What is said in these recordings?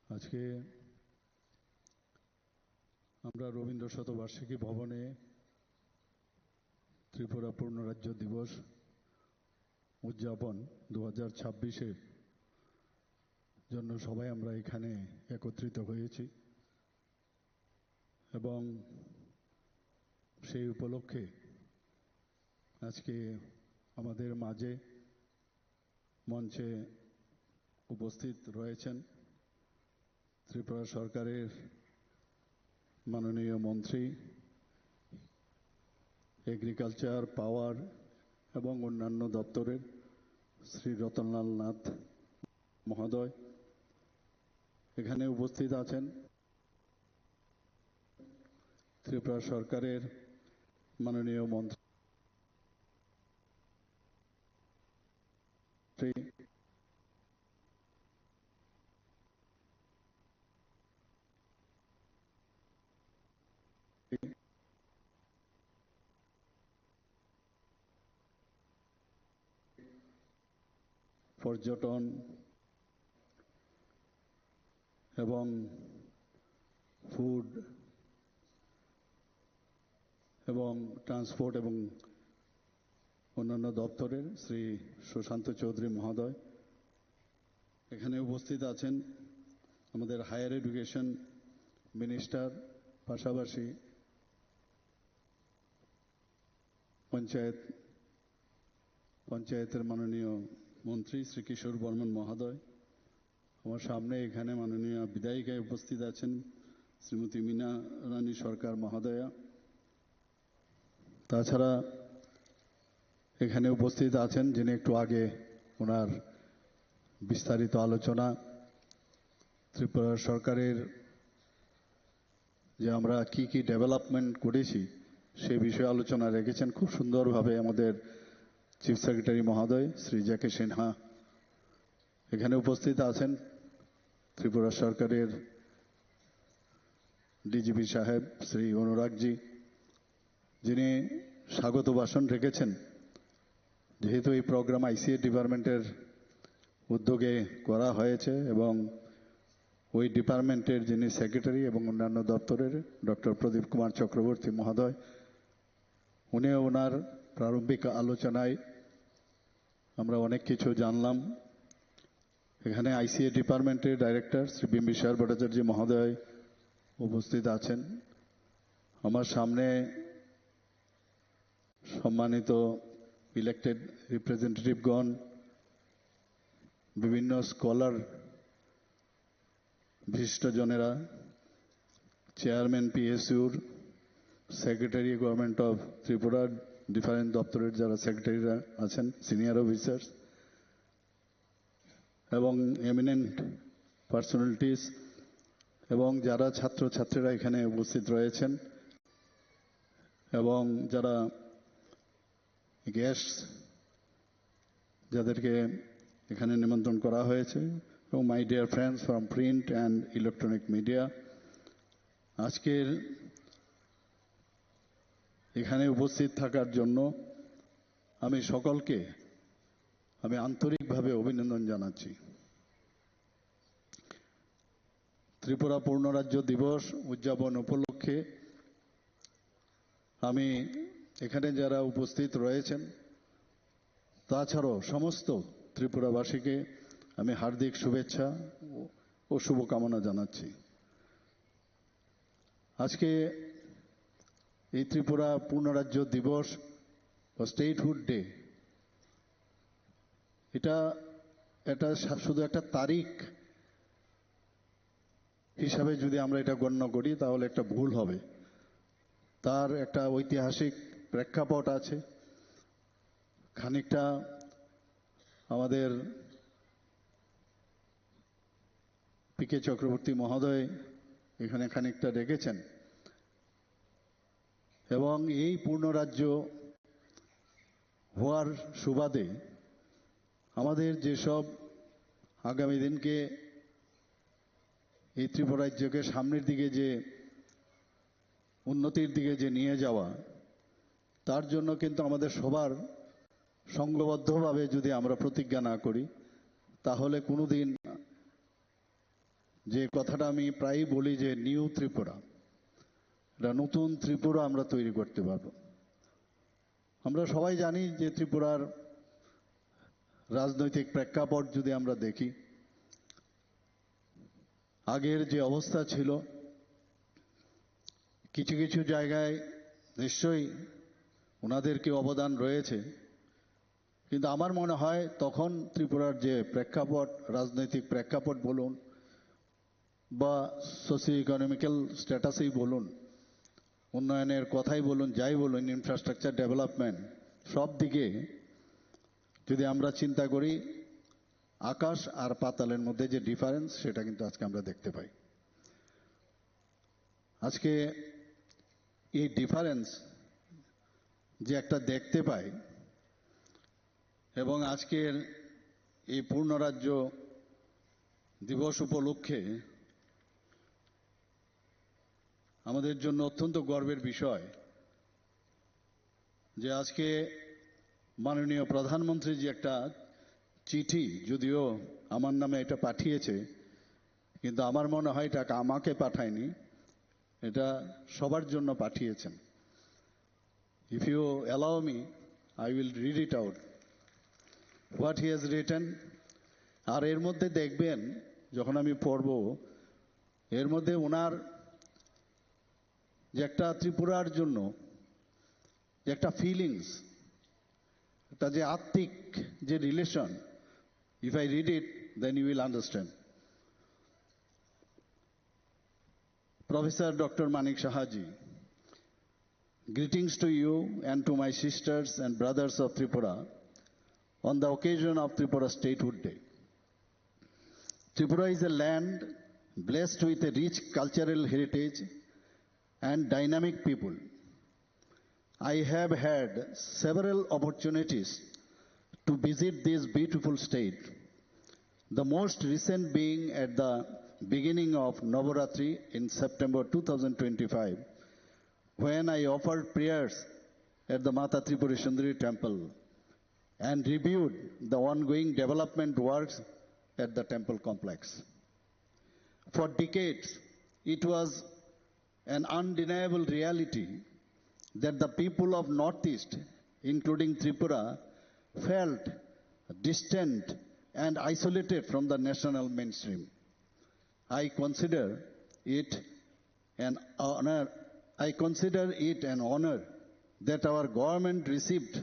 আজকে আমরা রবীন্দ্র শতবার্ষিকী ভবনে ত্রিপুরা পূর্ণরাজ্য দিবস উদযাপন 2026-এর জন্য সবাই আমরা এখানে একত্রিত হয়েছি এবং সেই উপলক্ষে আজকে আমাদের মাঝে মঞ্চে উপস্থিত রয়েছেন ত্রিপুরা সরকারের মাননীয় মন্ত্রী এগ্রিকালচার পাওয়ার এবং অন্যান্য দপ্তরের শ্রী রতনলাল নাথ মহোদয় এখানে উপস্থিত আছেন ত্রিপুরা সরকারের মাননীয় মন্ত্রী পর্যটন এবং ফুড এবং ট্রান্সপোর্ট এবং অন্যান্য দপ্তরের শ্রী সুশান্ত চৌধুরী মহোদয় এখানে উপস্থিত আছেন আমাদের হায়ার এডুকেশন মিনিস্টার পাশাপাশি পঞ্চায়েতের মাননীয় মন্ত্রী শ্রী কিশোর বর্মন মহোদয় আমার সামনে এখানে মাননীয় বিধায়িকায় উপস্থিত আছেন শ্রীমতী মীনা রানী সরকার মহোদয়া তাছাড়া এখানে উপস্থিত আছেন যিনি একটু আগে ওনার বিস্তারিত আলোচনা ত্রিপুরা সরকারের যে আমরা কি কি ডেভেলপমেন্ট করেছি সে বিষয়ে আলোচনা রেখেছেন খুব সুন্দরভাবে আমাদের চিফ সেক্রেটারি মহোদয় শ্রী জেকে সিনহা এখানে উপস্থিত আছেন ত্রিপুরা সরকারের ডিজিপি সাহেব শ্রী অনুরাগজি যিনি স্বাগত ভাষণ রেখেছেন যেহেতু এই প্রোগ্রাম আইসিএ ডিপার্টমেন্টের উদ্যোগে করা হয়েছে এবং ওই ডিপার্টমেন্টের যিনি সেক্রেটারি এবং অন্যান্য দপ্তরের ডক্টর প্রদীপ কুমার চক্রবর্তী মহোদয় উনিও ওনার প্রারম্ভিক আলোচনায় আমরা অনেক কিছু জানলাম এখানে আইসিএ ডিপার্টমেন্টের ডাইরেক্টর শ্রী বিম্বিসার ভট্টাচার্য মহোদয় উপস্থিত আছেন আমার সামনে সম্মানিত ইলেক্টেড রিপ্রেজেন্টেটিভগণ বিভিন্ন স্কলার বিশিষ্টজনেরা চেয়ারম্যান পিএসইউর secretary government of Tripura different দপ্তরের যারা সেক্রেটারিরা আছেন সিনিয়র অফিসার্স এবং এমিনেন্ট পার্সোনালিটিস এবং যারা ছাত্রছাত্রীরা এখানে উপস্থিত রয়েছেন এবং যারা গেস্ট যাদেরকে এখানে নিমন্ত্রণ করা হয়েছে এবং my dear friends from print and electronic media আজকের এখানে উপস্থিত থাকার জন্য আমি সকলকে আন্তরিকভাবে অভিনন্দন জানাচ্ছি ত্রিপুরা পূর্ণরাজ্য দিবস উদযাপন উপলক্ষে আমি এখানে যারা উপস্থিত রয়েছেন তাছাড়াও সমস্ত ত্রিপুরাবাসীকে আমি হার্দিক শুভেচ্ছা ও শুভকামনা জানাচ্ছি আজকে এই ত্রিপুরা পূর্ণরাজ্য দিবস বা স্টেটহুড ডে এটা শুধু একটা তারিখ হিসাবে যদি আমরা এটা গণ্য করি তাহলে একটা ভুল হবে তার একটা ঐতিহাসিক প্রেক্ষাপট আছে খানিকটা আমাদের পিকে চক্রবর্তী মহোদয় এখানে খানিকটা রেখেছেন এবং এই পূর্ণরাজ্য হওয়ার সুবাদে আমাদের যেসব আগামী দিনকে এই ত্রিপুরা রাজ্যকে সামনের দিকে যে উন্নতির দিকে যে নিয়ে যাওয়া তার জন্য কিন্তু আমাদের সবার সংঘবদ্ধভাবে যদি আমরা প্রতিজ্ঞা না করি তাহলে কোনোদিন যে কথাটা আমি প্রায়ই বলি যে নিউ ত্রিপুরা, এটা নতুন ত্রিপুরা আমরা তৈরি করতে পারবো। আমরা সবাই জানি যে ত্রিপুরার রাজনৈতিক প্রেক্ষাপট যদি আমরা দেখি, আগের যে অবস্থা ছিল, কিছু কিছু জায়গায় নিশ্চয়ই ওনাদেরকে অবদান রয়েছে, কিন্তু আমার মনে হয় তখন ত্রিপুরার যে প্রেক্ষাপট, রাজনৈতিক প্রেক্ষাপট বলুন বা সোশিও ইকোনমিক্যাল স্ট্যাটাসই বলুন, উন্নয়নের কথাই বলুন, যাই বলুন, ইনফ্রাস্ট্রাকচার ডেভেলপমেন্ট, সব দিকে যদি আমরা চিন্তা করি, আকাশ আর পাতালের মধ্যে যে ডিফারেন্স, সেটা কিন্তু আজকে আমরা দেখতে পাই। আজকে এই ডিফারেন্স যে একটা দেখতে পাই, এবং আজকের এই পূর্ণরাজ্য দিবস উপলক্ষে আমাদের জন্য অত্যন্ত গর্বের বিষয় যে আজকে মাননীয় প্রধানমন্ত্রী যে একটা চিঠি, যদিও আমার নামে এটা পাঠিয়েছে, কিন্তু আমার মনে হয় এটা আমাকে পাঠায়নি, এটা সবার জন্য পাঠিয়েছেন। If you allow me, I will read it out what he has written. আর এর মধ্যে দেখবেন, যখন আমি পড়ব, এর মধ্যে ওনার যে একটা ত্রিপুরার জন্য যে একটা ফিলিংস, একটা যে আত্মিক যে relation, if I read it then you will understand. Professor Dr. Manik Sahaji, greetings to you and to my sisters and brothers of Tripura on the occasion of Tripura Statehood Day. Tripura is a land blessed with a rich cultural heritage and dynamic people. I have had several opportunities to visit this beautiful state, the most recent being at the beginning of Navaratri in September 2025, when I offered prayers at the Mata Tripura Sundari temple and reviewed the ongoing development works at the temple complex. For decades, it was an undeniable reality that the people of Northeast, including Tripura, felt distant and isolated from the national mainstream. I consider it an honor that our government received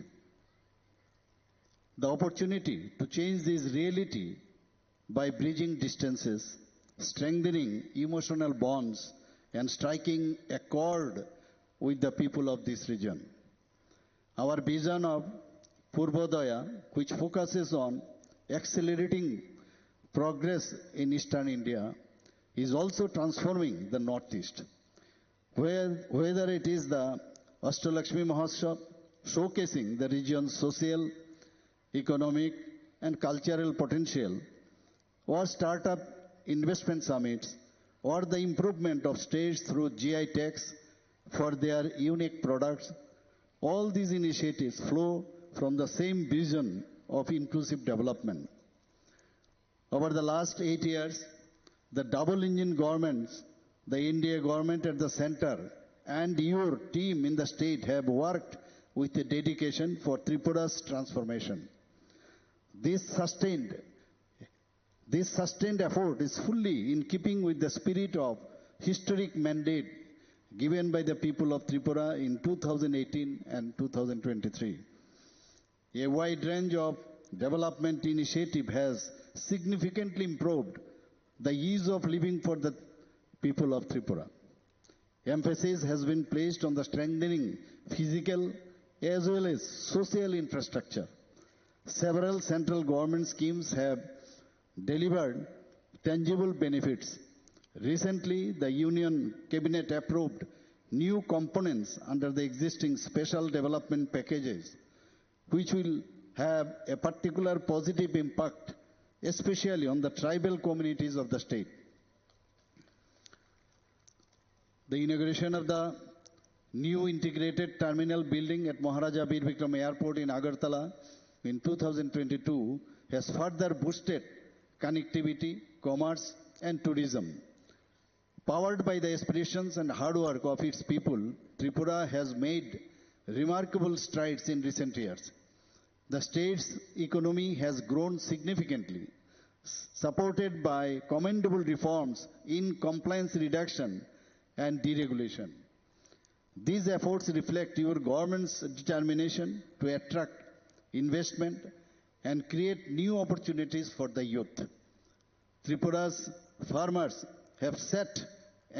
the opportunity to change this reality by bridging distances, strengthening emotional bonds, and striking a chord with the people of this region. Our vision of Purvodaya, which focuses on accelerating progress in Eastern India, is also transforming the Northeast. Whether it is the Ashtalakshmi Mahotsav, showcasing the region's social, economic, and cultural potential, or startup investment summits, or the improvement of states through GI tax for their unique products, all these initiatives flow from the same vision of inclusive development. Over the last 8 years, the double-engine governments, the India government at the center and your team in the state have worked with a dedication for Tripura's transformation. This sustained effort is fully in keeping with the spirit of historic mandate given by the people of Tripura in 2018 and 2023. A wide range of development initiative has significantly improved the ease of living for the people of Tripura. Emphasis has been placed on the strengthening physical as well as social infrastructure. Several central government schemes have delivered tangible benefits. Recently, the Union Cabinet approved new components under the existing special development packages, which will have a particular positive impact, especially on the tribal communities of the state. The inauguration of the new integrated terminal building at Maharaja Bir Vikram Airport in Agartala in 2022 has further boosted connectivity, commerce, and tourism. Powered by the aspirations and hard work of its people, Tripura has made remarkable strides in recent years. The state's economy has grown significantly, supported by commendable reforms in compliance reduction and deregulation. These efforts reflect your government's determination to attract investment and create new opportunities for the youth. Tripura's farmers have set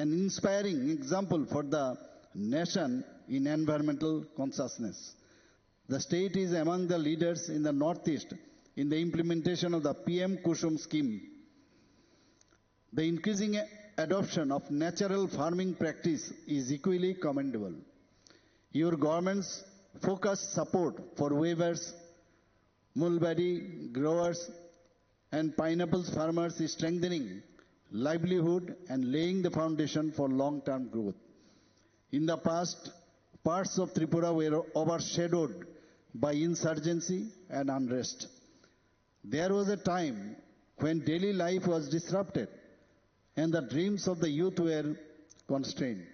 an inspiring example for the nation in environmental consciousness. The state is among the leaders in the Northeast in the implementation of the PM Kusum scheme. The increasing adoption of natural farming practice is equally commendable. Your government's focused support for weavers, mulberry growers, and pineapples farmers is strengthening livelihood and laying the foundation for long-term growth. In the past, parts of Tripura were overshadowed by insurgency and unrest. There was a time when daily life was disrupted and the dreams of the youth were constrained.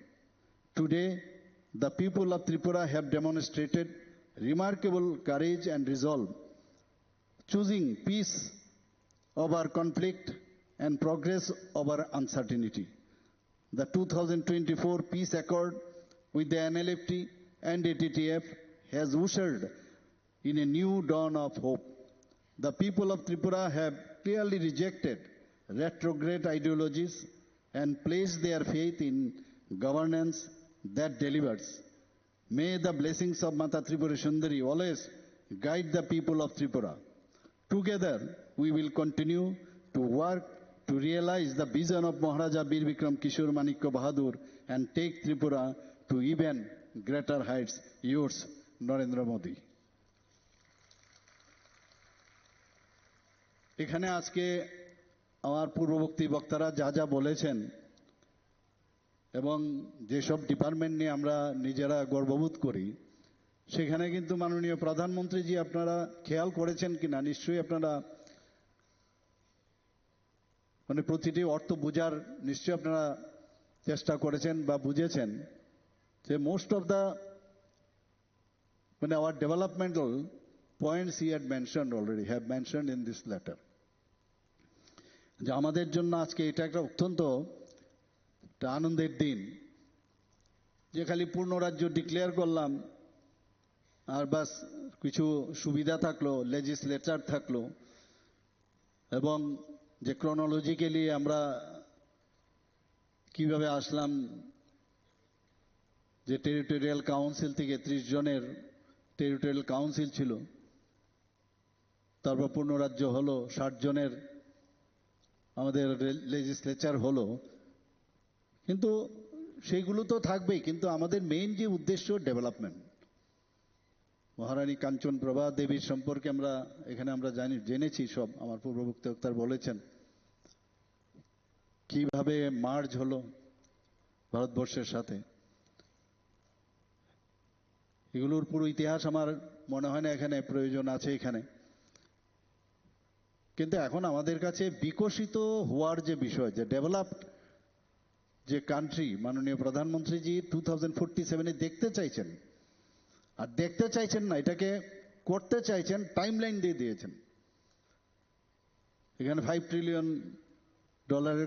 Today, the people of Tripura have demonstrated remarkable courage and resolve, choosing peace over conflict and progress over uncertainty. The 2024 peace accord with the NLFT and ATTF has ushered in a new dawn of hope. The people of Tripura have clearly rejected retrograde ideologies and placed their faith in governance that delivers. May the blessings of Mata Tripura Sundari always guide the people of Tripura. Together, we will continue to work to realize the vision of Maharaja Bir Bikram Kishore Manikya Bahadur and take Tripura to even greater heights. Yours, Narendra Modi. এখানে আজকে আমার পূর্ববর্তী বক্তারা যা যা বলেছেন এবং যেসব ডিপার্টমেন্ট নিয়ে আমরা নিজেরা গর্ববোধ করি সেখানে কিন্তু মাননীয় প্রধানমন্ত্রীজি আপনারা খেয়াল করেছেন কিনা নিশ্চয়ই আপনারা মানে প্রতিটি অর্থ বোঝার নিশ্চয়ই আপনারা চেষ্টা করেছেন বা বুঝেছেন যে মোস্ট অফ দ্য মানে our developmental points he had mentioned already, have mentioned in this letter. যে আমাদের জন্য আজকে এটা একটা অত্যন্ত আনন্দের দিন যে খালি পূর্ণ রাজ্য ডিক্লেয়ার করলাম আর বাস কিছু সুবিধা থাকলো লেজিসলেচার থাকলো এবং যে ক্রোনোলজিক্যালি আমরা কিভাবে আসলাম যে টেরিটোরিয়াল কাউন্সিল থেকে 30 জনের টেরিটোরিয়াল কাউন্সিল ছিল তারপর পূর্ণ রাজ্য হলো 60 জনের আমাদের লেজিসলেচার হলো কিন্তু সেইগুলো তো থাকবেই কিন্তু আমাদের মেইন যে উদ্দেশ্য ডেভেলপমেন্ট মহারানী কাঞ্চন প্রভা দেবীর সম্পর্কে আমরা এখানে আমরা জেনেছি সব আমার পূর্ববক্তা বলেছেন কিভাবে মার্জ হলো ভারতবর্ষের সাথে এগুলোর পুরো ইতিহাস আমার মনে হয় না এখানে প্রয়োজন আছে এখানে কিন্তু এখন আমাদের কাছে বিকশিত হওয়ার যে বিষয় যে ডেভেলপড যে কান্ট্রি মাননীয় প্রধানমন্ত্রীজি 2047 এ দেখতে চাইছেন আর দেখতে চাইছেন না এটাকে করতে চাইছেন টাইমলাইন দিয়ে দিয়েছেন এখানে $5 ট্রিলিয়ন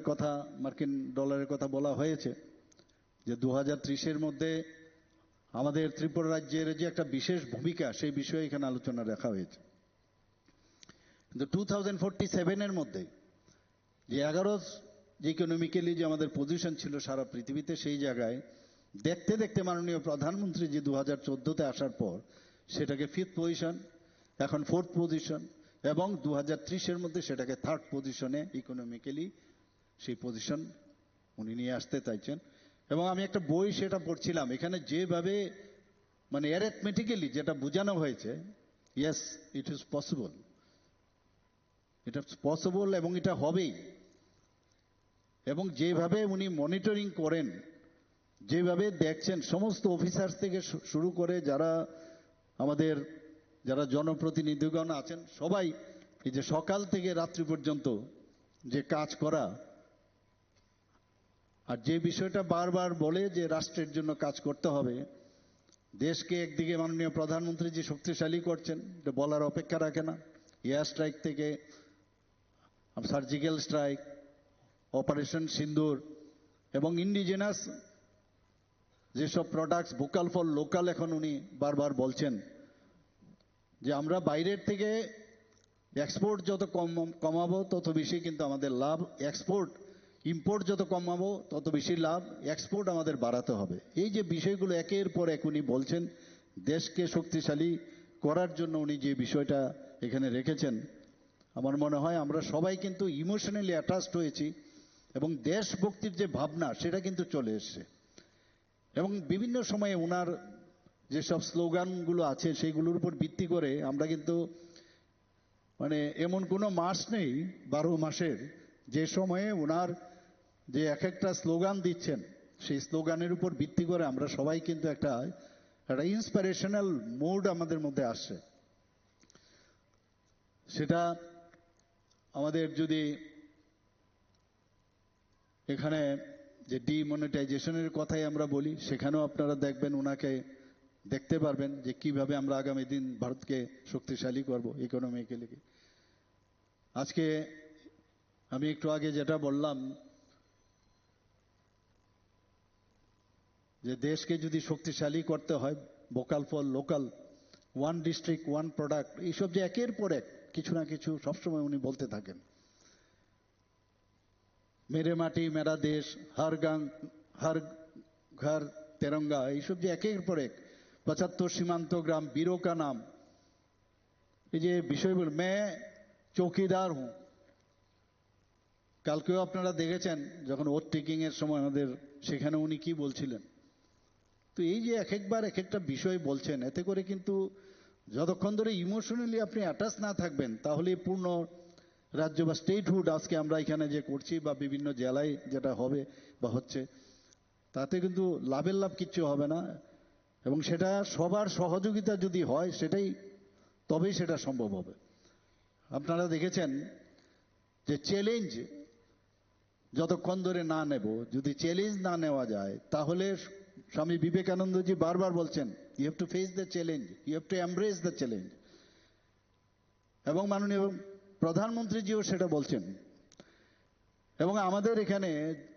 কথা মার্কিন ডলারের কথা বলা হয়েছে যে 2030 এর মধ্যে আমাদের ত্রিপুরা রাজ্যের যে একটা বিশেষ ভূমিকা সেই বিষয়ে এখানে আলোচনা রাখা হয়েছে কিন্তু 2047 এর মধ্যে যে 11 যে ইকোনমিক্যালি যে আমাদের পজিশন ছিল সারা পৃথিবীতে সেই জায়গায় দেখতে দেখতে মাননীয় প্রধানমন্ত্রী যে 2014তে আসার পর সেটাকে 5th পজিশন এখন 4th পজিশন এবং 2030 এর মধ্যে সেটাকে 3rd পজিশনে ইকোনমিক্যালি সেই পজিশন উনি নিয়ে আসতে চাইছেন এবং আমি একটা বই সেটা পড়ছিলাম এখানে যেভাবে মানে অ্যারিথমেটিক্যালি যেটা বোঝানো হয়েছে ইয়েস ইট ইজ পসিবল এটা পসিবল এবং এটা হবেই এবং যেভাবে উনি মনিটরিং করেন যেভাবে দেখছেন সমস্ত অফিসার্স থেকে শুরু করে যারা আমাদের যারা জনপ্রতিনিধিগণ আছেন সবাই এই যে সকাল থেকে রাত্রি পর্যন্ত যে কাজ করা আর যে বিষয়টা বারবার বলে যে রাষ্ট্রের জন্য কাজ করতে হবে, দেশকে একদিকে মাননীয় প্রধানমন্ত্রী যে শক্তিশালী করছেন এটা বলার অপেক্ষা রাখে না। এয়ার স্ট্রাইক থেকে সার্জিক্যাল স্ট্রাইক, অপারেশন সিন্দুর এবং ইন্ডিজিনাস যেসব প্রোডাক্টস ভোকাল ফর লোকাল এখন উনি বারবার বলছেন যে আমরা বাইরের থেকে এক্সপোর্ট যত কমাবো তত বেশি কিন্তু আমাদের লাভ, ইম্পোর্ট যত কমাবো তত বেশি লাভ, এক্সপোর্ট আমাদের বাড়াতে হবে। এই যে বিষয়গুলো একের পর এক উনি বলছেন, দেশকে শক্তিশালী করার জন্য উনি যে বিষয়টা এখানে রেখেছেন, আমার মনে হয় আমরা সবাই কিন্তু ইমোশনালি অ্যাটাচড হয়েছি এবং দেশভক্তির যে ভাবনা সেটা কিন্তু চলে এসছে। এবং বিভিন্ন সময়ে ওনার যেসব স্লোগানগুলো আছে সেইগুলোর উপর ভিত্তি করে আমরা কিন্তু মানে এমন কোনো মাস নেই 12 মাসের যে সময়ে ওনার যে এক একটা স্লোগান দিচ্ছেন সেই স্লোগানের উপর ভিত্তি করে আমরা সবাই কিন্তু একটা ইন্সপিরেশনাল মুড আমাদের মধ্যে আসছে। সেটা আমাদের যদি এখানে যে ডিমনিটাইজেশনের কথাই আমরা বলি, সেখানেও আপনারা দেখবেন ওনাকে দেখতে পারবেন যে কিভাবে আমরা আগামী দিন ভারতকে শক্তিশালী করব ইকোনমিক্যালি। আজকে আমি একটু আগে যেটা বললাম যে দেশকে যদি শক্তিশালী করতে হয়, vocal for local, one district one product, এইসব যে একের পর এক কিছু না কিছু সবসময় উনি বলতে থাকেন। মেরে মাটি মেরা দেশ, হর ঘর তেরঙ্গা, এইসব যে একের পর এক 75 সীমান্ত গ্রাম, বীরো কা নাম, এই যে বিষয়গুলো, মে চৌকিদার হুঁ। কালকেও আপনারা দেখেছেন যখন ওথ টেকিং এর সময় আমাদের সেখানে উনি কি বলছিলেন। তো এই যে এক একবার এক একটা বিষয় বলছেন, এতে করে কিন্তু যতক্ষণ ধরে ইমোশনালি আপনি অ্যাটাচ না থাকবেন তাহলে পূর্ণ রাজ্য বা স্টেটহুড আজকে আমরা এখানে যে করছি বা বিভিন্ন জেলায় যেটা হবে বা হচ্ছে, তাতে কিন্তু লাভের লাভ কিচ্ছু হবে না। এবং সেটা সবার সহযোগিতা যদি হয় সেটাই, তবেই সেটা সম্ভব হবে। আপনারা দেখেছেন যে চ্যালেঞ্জ যতক্ষণ ধরে না নেব, যদি চ্যালেঞ্জ না নেওয়া যায় তাহলে স্বামী বিবেকানন্দজি বারবার বলছেন you have to face the challenge, you have to embrace the challenge. এবং মাননীয় প্রধানমন্ত্রীজিও সেটা বলছেন। এবং আমাদের এখানে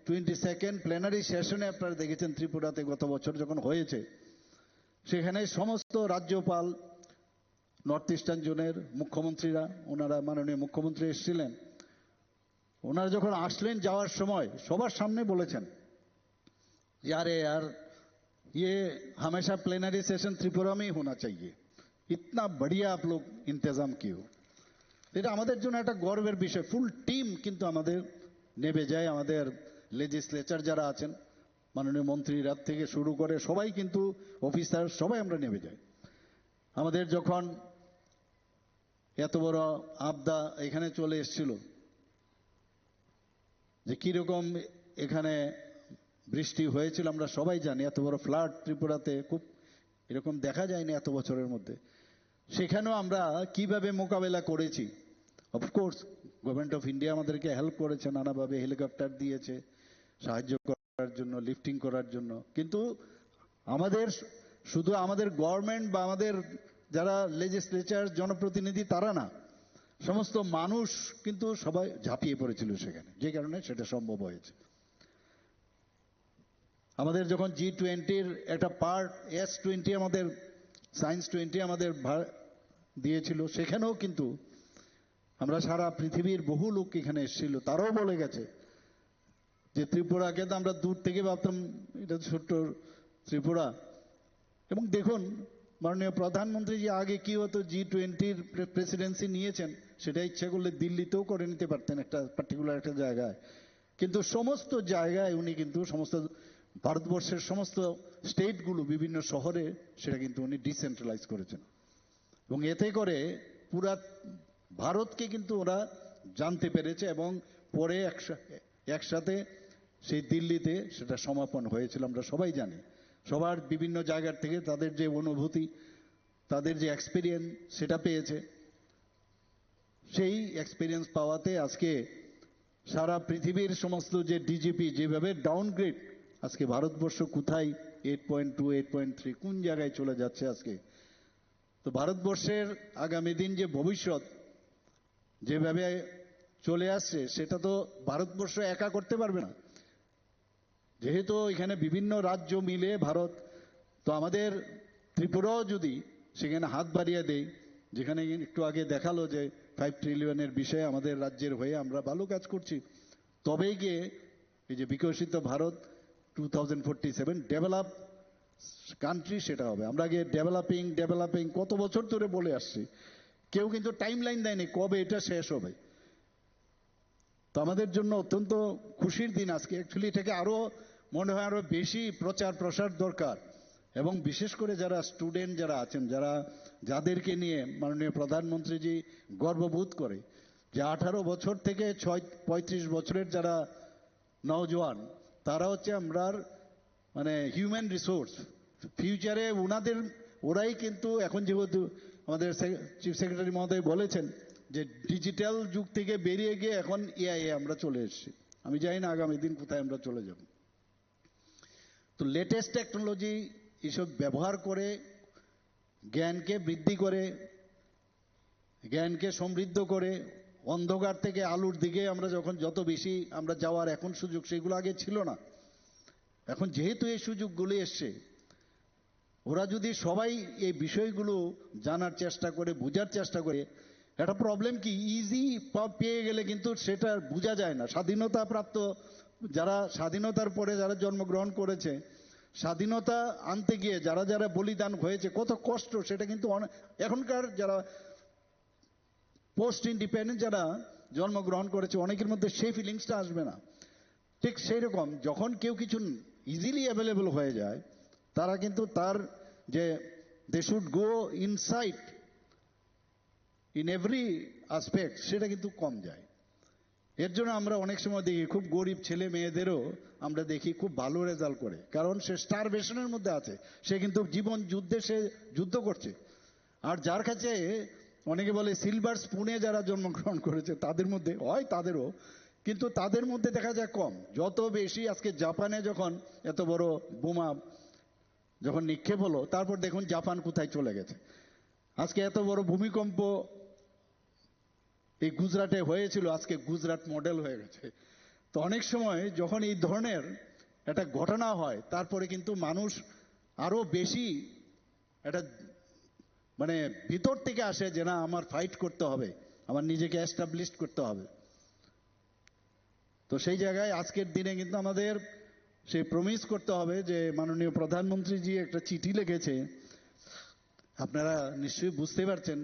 22nd প্ল্যানারি সেশনে আপনারা দেখেছেন ত্রিপুরাতে গত বছর যখন হয়েছে, সেখানে সমস্ত রাজ্যপাল, নর্থ ইস্টার্ন জোনের মুখ্যমন্ত্রীরা, ওনারা মাননীয় মুখ্যমন্ত্রী এসেছিলেন, ওনারা যখন আসলেন যাওয়ার সময় সবার সামনে বলেছেন यार ये हमेशा प्लेनरी सेशन त्रिपुरा में ही होना चाहिए, इतना बढ़िया आप लोग इंतजाम किए हो। এটা আমাদের জন্য একটা গর্বের বিষয়। ফুল টিম কিন্তু আমাদের নেমে যায়, আমাদের লেজিসলেচার যারা আছেন, মাননীয় মন্ত্রীরা থেকে শুরু করে সবাই কিন্তু, অফিসার সবাই আমরা নেমে যাই। আমাদের যখন এত বড় আপদা এখানে চলে এসেছিল, যে কিরকম এখানে বৃষ্টি হয়েছিল আমরা সবাই জানি, এত বড় ফ্লাড ত্রিপুরাতে খুব এরকম দেখা যায়নি এত বছরের মধ্যে। সেখানেও আমরা কিভাবে মোকাবেলা করেছি। অফকোর্স গভর্নমেন্ট অফ ইন্ডিয়া আমাদেরকে হেল্প করেছে, নানাভাবে হেলিকপ্টার দিয়েছে সাহায্য করার জন্য, লিফটিং করার জন্য। কিন্তু আমাদের শুধু আমাদের গভর্নমেন্ট বা আমাদের যারা লেজিসলেচার জনপ্রতিনিধি তারা না, সমস্ত মানুষ কিন্তু সবাই ঝাঁপিয়ে পড়েছিল সেখানে, যে কারণে সেটা সম্ভব হয়েছে। আমাদের যখন G20-র একটা পার্ট S20 আমাদের সায়েন্স 20 আমাদের দিয়েছিল, সেখানেও কিন্তু আমরা সারা পৃথিবীর বহু লোক এখানে এসেছিল, তারাও বলে গেছে যে ত্রিপুরাকে তো আমরা দূর থেকে ভাবতাম এটা ছোট্ট ত্রিপুরা। এবং দেখুন মাননীয় প্রধানমন্ত্রী যে আগে কি হতো, G20-র প্রেসিডেন্সি নিয়েছেন, সেটা ইচ্ছা করলে দিল্লিতেও করে নিতে পারতেন একটা পার্টিকুলার একটা জায়গায়, কিন্তু সমস্ত জায়গায় উনি কিন্তু সমস্ত ভারতবর্ষের সমস্ত স্টেটগুলো বিভিন্ন শহরে সেটা কিন্তু উনি ডিসেন্ট্রালাইজ করেছেন। এবং এতে করে পুরা ভারতকে কিন্তু ওরা জানতে পেরেছে এবং পরে একসাথে সেই দিল্লিতে সেটা সমাপন হয়েছিল, আমরা সবাই জানি। সবার বিভিন্ন জায়গার থেকে তাদের যে অনুভূতি, তাদের যে এক্সপিরিয়েন্স সেটা পেয়েছে। সেই এক্সপিরিয়েন্স পাওয়াতে আজকে সারা পৃথিবীর সমস্ত যে ডিজিপি যেভাবে ডাউনগ্রেড, আজকে ভারতবর্ষ কোথায় 8.2 8.3 কোন জায়গায় চলে যাচ্ছে আজকে। তো ভারতবর্ষের আগামী দিন যে ভবিষ্যৎ যেভাবে চলে আসছে সেটা তো ভারতবর্ষ একা করতে পারবে না, যেহেতু এখানে বিভিন্ন রাজ্য মিলে ভারত। তো আমাদের ত্রিপুরাও যদি সেখানে হাত বাড়িয়ে দেয়, যেখানে একটু আগে দেখালো যে 5 ট্রিলিয়নের বিষয়ে আমাদের রাজ্যের হয়ে আমরা ভালো কাজ করছি, তবেই গিয়ে এই যে বিকশিত ভারত 2047 ডেভেলপ কান্ট্রি সেটা হবে। আমরা আগে ডেভেলপিং কত বছর ধরে বলে আসছি, কেউ কিন্তু টাইম লাইন দেয়নি কবে এটা শেষ হবে। তো আমাদের জন্য অত্যন্ত খুশির দিন আজকে। অ্যাকচুয়ালি এটাকে আরো মনে হয় আরো বেশি প্রচার প্রসার দরকার, এবং বিশেষ করে যারা স্টুডেন্ট যারা আছেন, যাদেরকে নিয়ে মাননীয় প্রধানমন্ত্রীজি গর্ববোধ করে, যে 18 বছর থেকে 35 বছরের যারা নওজোয়ান, তারা হচ্ছে আমরার মানে হিউম্যান রিসোর্স। ফিউচারে ওরাই কিন্তু এখন যেহেতু আমাদের চিফ সেক্রেটারি মহোদয় বলেছেন যে ডিজিটাল যুগ থেকে বেরিয়ে গিয়ে এখন এআই আমরা চলে এসেছি। আমি জানি না আগামী দিন কোথায় আমরা চলে যাব। তো লেটেস্ট টেকনোলজি এসব ব্যবহার করে জ্ঞানকে বৃদ্ধি করে, জ্ঞানকে সমৃদ্ধ করে, অন্ধকার থেকে আলোর দিকে আমরা যখন যত বেশি আমরা যাওয়ার এখন সুযোগ, সেগুলো আগে ছিল না। এখন যেহেতু এই সুযোগগুলো এসছে, ওরা যদি সবাই এই বিষয়গুলো জানার চেষ্টা করে, বোঝার চেষ্টা করে, একটা প্রবলেম কি ইজি পেয়ে গেলে কিন্তু সেটা বোঝা যায় না। স্বাধীনতা প্রাপ্ত যারা, স্বাধীনতার পরে যারা জন্মগ্রহণ করেছে, স্বাধীনতা আনতে গিয়ে যারা যারা বলিদান হয়েছে, কত কষ্ট, সেটা কিন্তু এখনকার যারা পোস্ট ইন্ডিপেন্ডেন্ট যারা জন্মগ্রহণ করেছে অনেকের মধ্যে সেই ফিলিংসটা আসবে না। ঠিক সেই রকম যখন কেউ কিছু ইজিলি অ্যাভেলেবল হয়ে যায়, তারা কিন্তু তার যে they should go insight in every aspect, সেটা কিন্তু কম যায়। এর জন্য আমরা অনেক সময় দেখি খুব গরিব ছেলে মেয়েদেরও আমরা দেখি খুব ভালো রেজাল্ট করে, কারণ সে স্টারভেশনের মধ্যে আছে, সে কিন্তু জীবন যুদ্ধে সে যুদ্ধ করছে। আর যার কাছে অনেকে বলে সিলভার স্পুনে যারা জন্মগ্রহণ করেছে তাদের মধ্যে হয়, তাদেরও কিন্তু তাদের মধ্যে দেখা যায় কম। যত বেশি আজকে জাপানে যখন এত বড় বোমা যখন নিক্ষেপ হলো, তারপর দেখুন জাপান কোথায় চলে গেছে। আজকে এত বড় ভূমিকম্প এই গুজরাটে হয়েছিল, আজকে গুজরাট মডেল হয়ে গেছে। তো অনেক সময় যখন এই ধরনের একটা ঘটনা হয়, তারপরে কিন্তু মানুষ আরো বেশি একটা মানে ভিতর থেকে আসে যে না, আমার ফাইট করতে হবে, আমার নিজেকে এস্টাবলিশ করতে হবে। তো সেই জায়গায় আজকের দিনে কিন্তু আমাদের সেই প্রমিস করতে হবে যে মাননীয় প্রধানমন্ত্রীজি একটা চিঠি লিখেছে, আপনারা নিশ্চয়ই বুঝতে পারছেন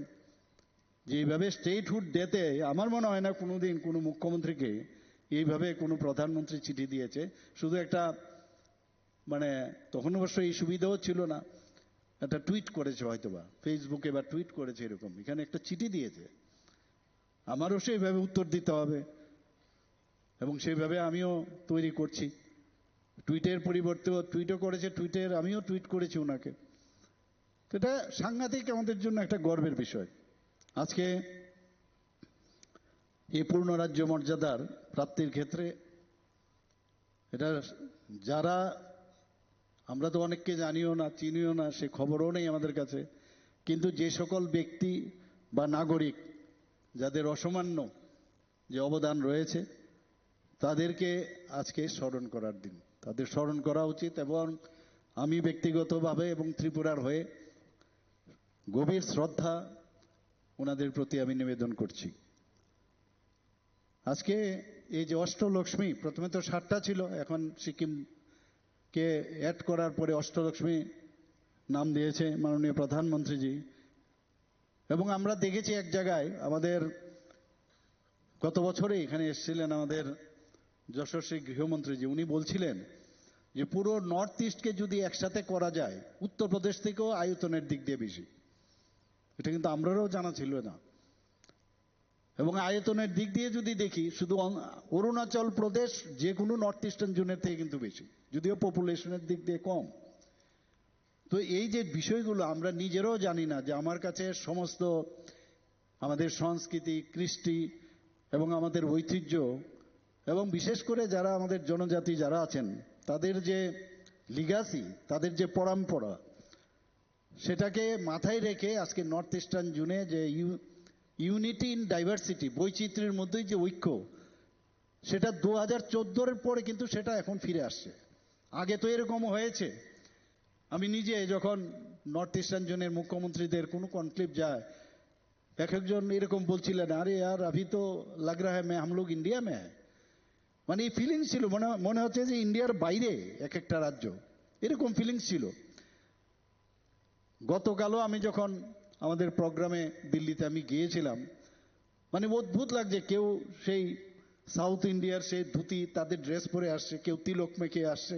যে এইভাবে স্টেটহুড ডেতে আমার মনে হয় না কোনোদিন কোনো মুখ্যমন্ত্রীকে এইভাবে কোনো প্রধানমন্ত্রী চিঠি দিয়েছে। শুধু একটা মানে তখন অবশ্য এই সুবিধাও ছিল না, একটা টুইট করেছে হয়তোবা ফেসবুকে বা টুইট করেছে এরকম, এখানে একটা চিঠি দিয়েছে। আমারও সেইভাবে উত্তর দিতে হবে, এবং সেইভাবে আমিও তৈরি করছি। টুইটের পরিবর্তে টুইটও করেছে, টুইটের আমিও টুইট করেছি ওনাকে। তো এটা সাংঘাতিক আমাদের জন্য একটা গর্বের বিষয়। আজকে এই পূর্ণ রাজ্য মর্যাদার প্রাপ্তির ক্ষেত্রে এটা যারা, আমরা তো অনেককে জানিও না, চিনিও না, সে খবরও নেই আমাদের কাছে, কিন্তু যে সকল ব্যক্তি বা নাগরিক যাদের অসামান্য যে অবদান রয়েছে, তাদেরকে আজকে স্মরণ করার দিন, তাদের স্মরণ করা উচিত। এবং আমি ব্যক্তিগতভাবে এবং ত্রিপুরার হয়ে গভীর শ্রদ্ধা ওনাদের প্রতি আমি নিবেদন করছি। আজকে এই যে অষ্টলক্ষ্মী, প্রথমে তো 7টা ছিল, এখন সিকিমকে অ্যাড করার পরে অষ্টলক্ষ্মী নাম দিয়েছে মাননীয় প্রধানমন্ত্রীজি। এবং আমরা দেখেছি এক জায়গায় আমাদের গত বছরে এখানে এসেছিলেন আমাদের যশস্বী গৃহমন্ত্রীজি, উনি বলছিলেন যে পুরো নর্থ ইস্টকে যদি একসাথে করা যায়, উত্তরপ্রদেশ থেকেও আয়তনের দিক দিয়ে বেশি। এটা কিন্তু আমরাও জানা ছিল না। এবং আয়তনের দিক দিয়ে যদি দেখি, শুধু অরুণাচল প্রদেশ যে কোনো নর্থ ইস্টার্ন জোনের থেকে কিন্তু বেশি, যদিও পপুলেশনের দিক দিয়ে কম। তো এই যে বিষয়গুলো আমরা নিজেরাও জানি না, যে আমার কাছে সমস্ত আমাদের সংস্কৃতি, কৃষ্টি এবং আমাদের ঐতিহ্য এবং বিশেষ করে যারা আমাদের জনজাতি যারা আছেন তাদের যে লিগাসি, তাদের যে পরম্পরা, সেটাকে মাথায় রেখে আজকে নর্থ ইস্টার্ন জোনে যে ইউনিটি ইন ডাইভার্সিটি, বৈচিত্র্যের মধ্যেই যে ঐক্য, সেটা 2014-এর পরে কিন্তু সেটা এখন ফিরে আসছে। আগে তো এরকম হয়েছে, আমি নিজে যখন নর্থ ইস্টার্ন জোনের মুখ্যমন্ত্রীদের কোনো কনক্লেভ যায়, এক একজন এরকম বলছিলেন, আরে यार अभी तो लग रहा है मैं हम लोग इंडिया में है। মানে এই ফিলিংস ছিল, মনে হচ্ছে যে ইন্ডিয়ার বাইরে এক একটা রাজ্য, এরকম ফিলিংস ছিল। গতকালও আমি যখন আমাদের প্রোগ্রামে দিল্লিতে আমি গিয়েছিলাম, মানে অদ্ভুত লাগছে, কেউ সেই সাউথ ইন্ডিয়ার সেই ধুতি তাদের ড্রেস পরে আসছে, কেউ তিলক মেখে আসছে,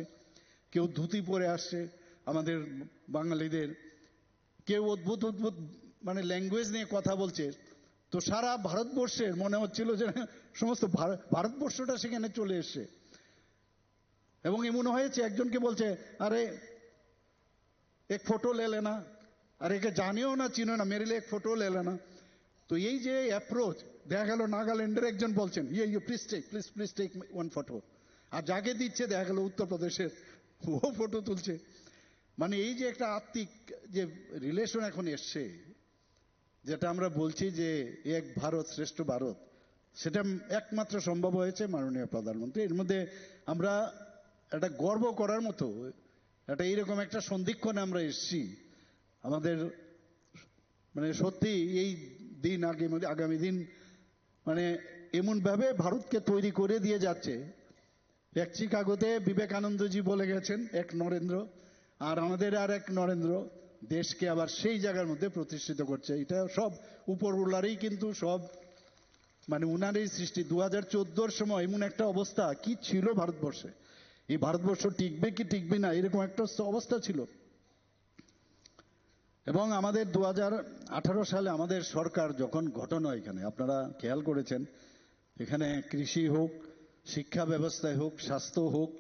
কেউ ধুতি পরে আসছে আমাদের বাঙালিদের, কেউ অদ্ভুত অদ্ভুত মানে ল্যাঙ্গুয়েজ নিয়ে কথা বলছে। তো সারা ভারতবর্ষের মনে হচ্ছিল যে সমস্ত ভারতবর্ষটা সেখানে চলে এসছে। এবং এমন হয়েছে, একজনকে বলছে, আরে এক ফটো লে লেনা, আর একে জানেও না চিনো না, মেরে এক ফটো লে লেনা। তো এই যে অ্যাপ্রোচ, দেখা গেল নাগাল্যান্ডের একজন বলছেন ইয়ে প্লিজ টেক ওয়ান ফটো, আর যাকে দিচ্ছে দেখা গেল উত্তরপ্রদেশের, ও ফটো তুলছে। মানে এই যে একটা আত্মিক যে রিলেশন এখন এসছে, যেটা আমরা বলছি যে এক ভারত শ্রেষ্ঠ ভারত, সেটা একমাত্র সম্ভব হয়েছে মাননীয় প্রধানমন্ত্রী। এর মধ্যে আমরা একটা গর্ব করার মতো একটা এইরকম একটা সন্ধিক্ষণে আমরা এসছি। আমাদের মানে সত্যি এই দিন আগামী দিন মানে এমনভাবে ভারতকে তৈরি করে দিয়ে যাচ্ছে। এক চিকাগোতে বিবেকানন্দজি বলে গেছেন এক নরেন্দ্র, আর আমাদের আর এক নরেন্দ্র দেশকে আবার সেই জায়গার মধ্যে প্রতিষ্ঠিত করছে। এটা সব উপরওয়ালারই কিন্তু সব মানে উনারই সৃষ্টি। 2014-র সময় এমন একটা অবস্থা কি ছিল ভারতবর্ষে, এই ভারতবর্ষ টিকবে কি টিকবে না এরকম একটা অবস্থা ছিল। এবং আমাদের 2018 সালে আমাদের সরকার যখন গঠন হয়, এখানে আপনারা খেয়াল করেছেন, এখানে কৃষি হোক, শিক্ষা ব্যবস্থায় হোক, স্বাস্থ্য হোক,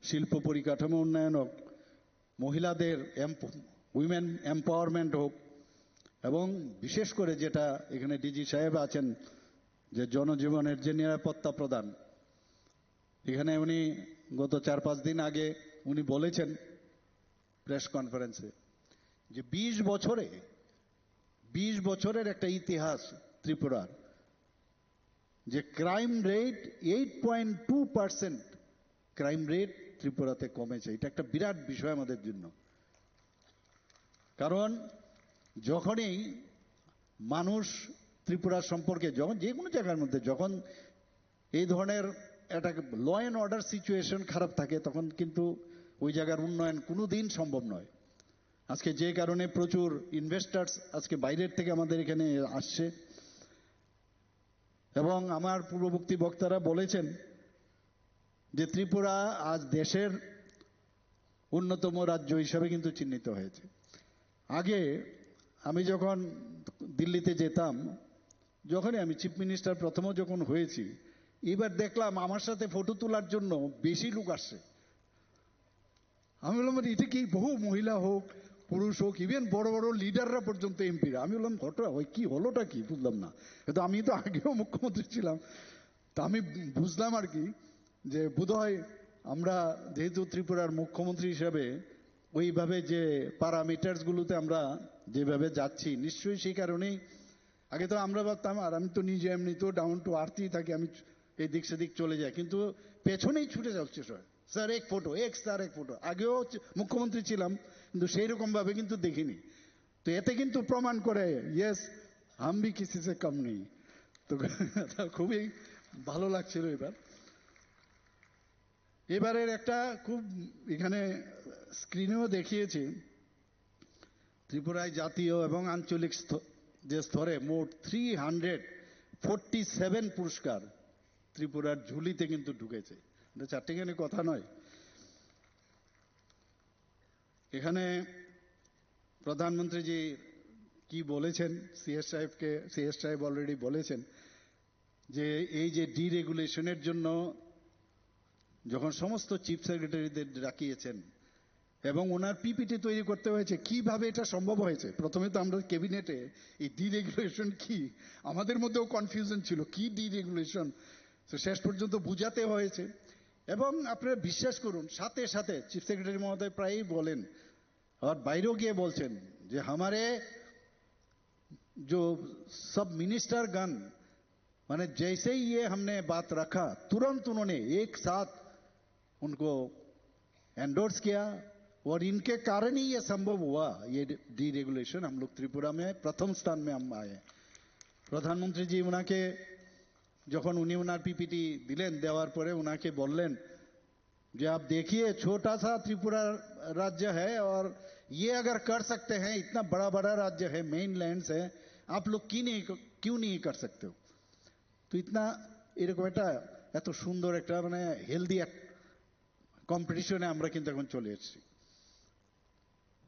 শিল্প পরিকাঠামো উন্নয়ন হোক, মহিলাদের উইমেন এম্পাওয়ারমেন্ট হোক, এবং বিশেষ করে যেটা এখানে ডিজি সাহেব আছেন যে জনজীবনের যে নিরাপত্তা প্রদান, এখানে উনি গত 4-5 দিন আগে উনি বলেছেন প্রেস কনফারেন্সে যে 20 বছরের একটা ইতিহাস ত্রিপুরার, যে ক্রাইম রেট 8.2% ক্রাইম রেট ত্রিপুরাতে কমেছে। এটা একটা বিরাট বিষয় আমাদের জন্য। কারণ যখনই মানুষ ত্রিপুরা সম্পর্কে, যখন যে কোনো জায়গার মধ্যে যখন এই ধরনের একটা ল অ্যান্ড অর্ডার সিচুয়েশন খারাপ থাকে, তখন কিন্তু ওই জায়গার উন্নয়ন কোনো দিন সম্ভব নয়। আজকে যে কারণে প্রচুর ইনভেস্টার্স আজকে বাইরের থেকে আমাদের এখানে আসছে, এবং আমার পূর্ববর্তী বক্তারা বলেছেন যে ত্রিপুরা আজ দেশের অন্যতম রাজ্য হিসাবে কিন্তু চিহ্নিত হয়েছে। আগে আমি যখন দিল্লিতে যেতাম, যখনই আমি চিফ মিনিস্টার প্রথমে যখন হয়েছি, এবার দেখলাম আমার সাথে ফটো তোলার জন্য বেশি লোক আসছে। আমি বললাম এটা কি, বহু মহিলা হোক পুরুষ হোক, ইভেন বড় বড় লিডাররা পর্যন্ত এমপিরা। আমি বললাম ঘটনা ওই কি হলোটা কি বুঝলাম না, কিন্তু আমি তো আগেও মুখ্যমন্ত্রী ছিলাম, তা আমি বুঝলাম আর কি যে বোধহয় আমরা যেহেতু ত্রিপুরার মুখ্যমন্ত্রী হিসাবে ওইভাবে যে প্যারামিটার্সগুলোতে আমরা যেভাবে যাচ্ছি, নিশ্চয়ই সেই কারণেই। আগে তো আমরা ভাবতাম, আর আমি তো নিজে এমনি তো ডাউন টু আর্থই থাকি, আমি এই দিক সেদিক চলে যাই, কিন্তু পেছনেই ছুটে যাচ্ছে স্যার এক ফটো, স্যার এক ফটো। আগেও মুখ্যমন্ত্রী ছিলাম কিন্তু সেই রকম ভাবে কিন্তু দেখিনি। তো এতে কিন্তু প্রমাণ করে ইয়েস হাম ভি কিসি সে কম নেই। তো খুবই ভালো লাগছিল। এবারের একটা খুব এখানে স্ক্রিনেও দেখিয়েছি, ত্রিপুরায় জাতীয় এবং আঞ্চলিক যে স্তরে মোট 347 পুরস্কার ত্রিপুরার ঝুলিতে কিন্তু ঢুকেছে। এটা চারটিখানি কথা নয়। এখানে প্রধানমন্ত্রীজি কি বলেছেন, সিএস সাহেব অলরেডি বলেছেন যে এই যে ডিরেগুলেশনের জন্য যখন সমস্ত চিফ সেক্রেটারিদের ডাকিয়েছেন এবং ওনার পিপিটি তৈরি করতে হয়েছে কিভাবে এটা সম্ভব হয়েছে। প্রথমে তো আমরা ক্যাবিনেটে এই ডিরেগুলেশন কি, আমাদের মধ্যেও কনফিউশন ছিল কি ডিরেগুলেশন, তো শেষ পর্যন্ত বুঝাতে হয়েছে। এবং আপনারা বিশ্বাস করুন, সাথে সাথে চিফ সেক্রেটারি মহোদয় প্রায়ই বলেন আর বাইরেও গিয়ে বলছেন যে हमारे जो सब मिनिस्टर गण माने जैसे ही ये हमने बात रखा तुरंत उन्होंने एक साथ उनको एंडोर्स किया और इनके कारण ही ये संभव हुआ। ये डीरेगुलेशन हम लोग त्रिपुरा में प्रथम स्थान में हम आए। प्रधानमंत्री जी उनाके যখন উনি ওনার পিপিটি দিলেন, দেওয়ার পরে উনাকে বললেন যে आप देखिए छोटा सा त्रिपुरा राज्य है और ये अगर कर सकते हैं, इतना बड़ा बड़ा राज्य है, मेन लैंड्स है, आप लोग क्यों नहीं कर सकते हो। তো ইতনা এরকম একটা এত সুন্দর একটা মানে হেলদি কম্পিটিশনে আমরা কিন্তু এখন চলে এসেছি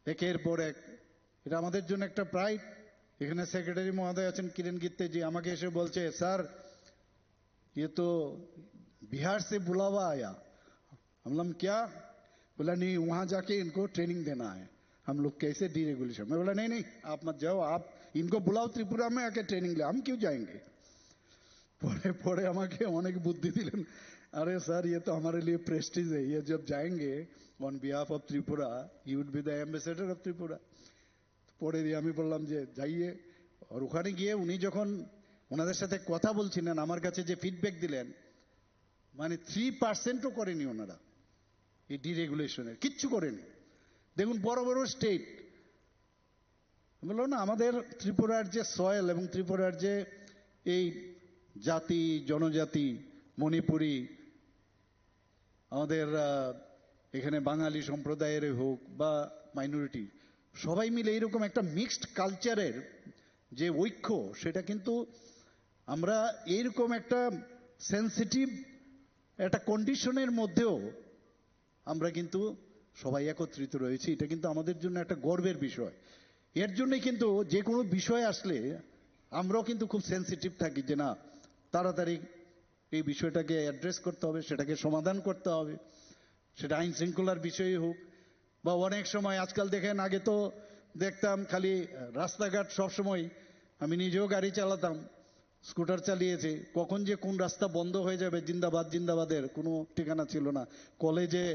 একের পর এক। এটা আমাদের জন্য একটা প্রাইড। এখানে সেক্রেটারি মহোদয় আছেন কিরেন গিত্তে জি, আমাকে এসে বলছে স্যার ये तो बिहार से बुलावा आया। हम लोग क्या बोला, नहीं वहां जाके इनको ट्रेनिंग देना है, हम लोग कैसे डीरेगुलेशन। मैं बोला नहीं नहीं आप मत जाओ, आप इनको बुलाओ त्रिपुरा में आके ट्रेनिंग ले, हम क्यों जाएंगे। पढ़े पढ़े আমাকে অনেক বুদ্ধি দিলেন, अरे सर ये तो हमारे लिए प्रेस्टीज है, ये जब जाएंगे on behalf of Tripura you would be the ambassador of Tripura. পড়ে দিয়ে আমি বললাম যে যাইয়ে, আর ওখানে গিয়ে উনি যখন ওনাদের সাথে কথা বলছিলেন আমার কাছে যে ফিডব্যাক দিলেন, মানে 3%ও করেনি ওনারা এই ডিরেগুলেশনের, কিচ্ছু করেনি। দেখুন বড় বড় স্টেট, বললো না আমাদের ত্রিপুরার যে সয়েল এবং ত্রিপুরার যে এই জাতি জনজাতি মণিপুরি, আমাদের এখানে বাঙালি সম্প্রদায়ের হোক বা মাইনরিটি, সবাই মিলে এইরকম একটা মিক্সড কালচারের যে ঐক্য, সেটা কিন্তু আমরা এইরকম একটা সেন্সিটিভ একটা কন্ডিশনের মধ্যেও আমরা কিন্তু সবাই একত্রিত রয়েছি। এটা কিন্তু আমাদের জন্য একটা গর্বের বিষয়। এর জন্যই কিন্তু যে কোনো বিষয় আসলে আমরাও কিন্তু খুব সেন্সিটিভ থাকি যে না তাড়াতাড়ি এই বিষয়টাকে অ্যাড্রেস করতে হবে, সেটাকে সমাধান করতে হবে, সেটা আইন শৃঙ্খলার বিষয়ই হোক বা অনেক সময় আজকাল দেখেন, আগে তো দেখতাম খালি রাস্তাঘাট সবসময়, আমি নিজেও গাড়ি চালাতাম, স্কুটার চালিয়েছি, কখন যে কোন রাস্তা বন্ধ হয়ে যাবে জিন্দাবাদ জিন্দাবাদের কোনো ঠিকানা ছিল না। কলেজে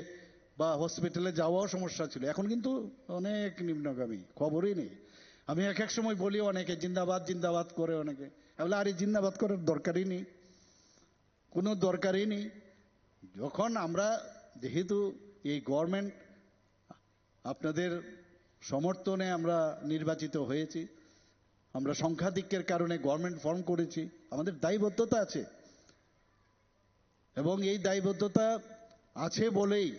বা হসপিটালে যাওয়াও সমস্যা ছিল। এখন কিন্তু অনেক নিম্নগামী, খবরই নেই। আমি এক এক সময় বলি অনেকে জিন্দাবাদ জিন্দাবাদ করে, অনেকে বলে আরে জিন্দাবাদ করার দরকারই নেই, কোনো দরকারই নেই। যখন আমরা যেহেতু এই গভর্নমেন্ট আপনাদের সমর্থনে আমরা নির্বাচিত হয়েছি, আমরা সংখ্যাধিক্যের কারণে গভর্নমেন্ট ফর্ম করেছি, আমাদের দায়বদ্ধতা আছে। এবং এই দায়বদ্ধতা আছে বলেই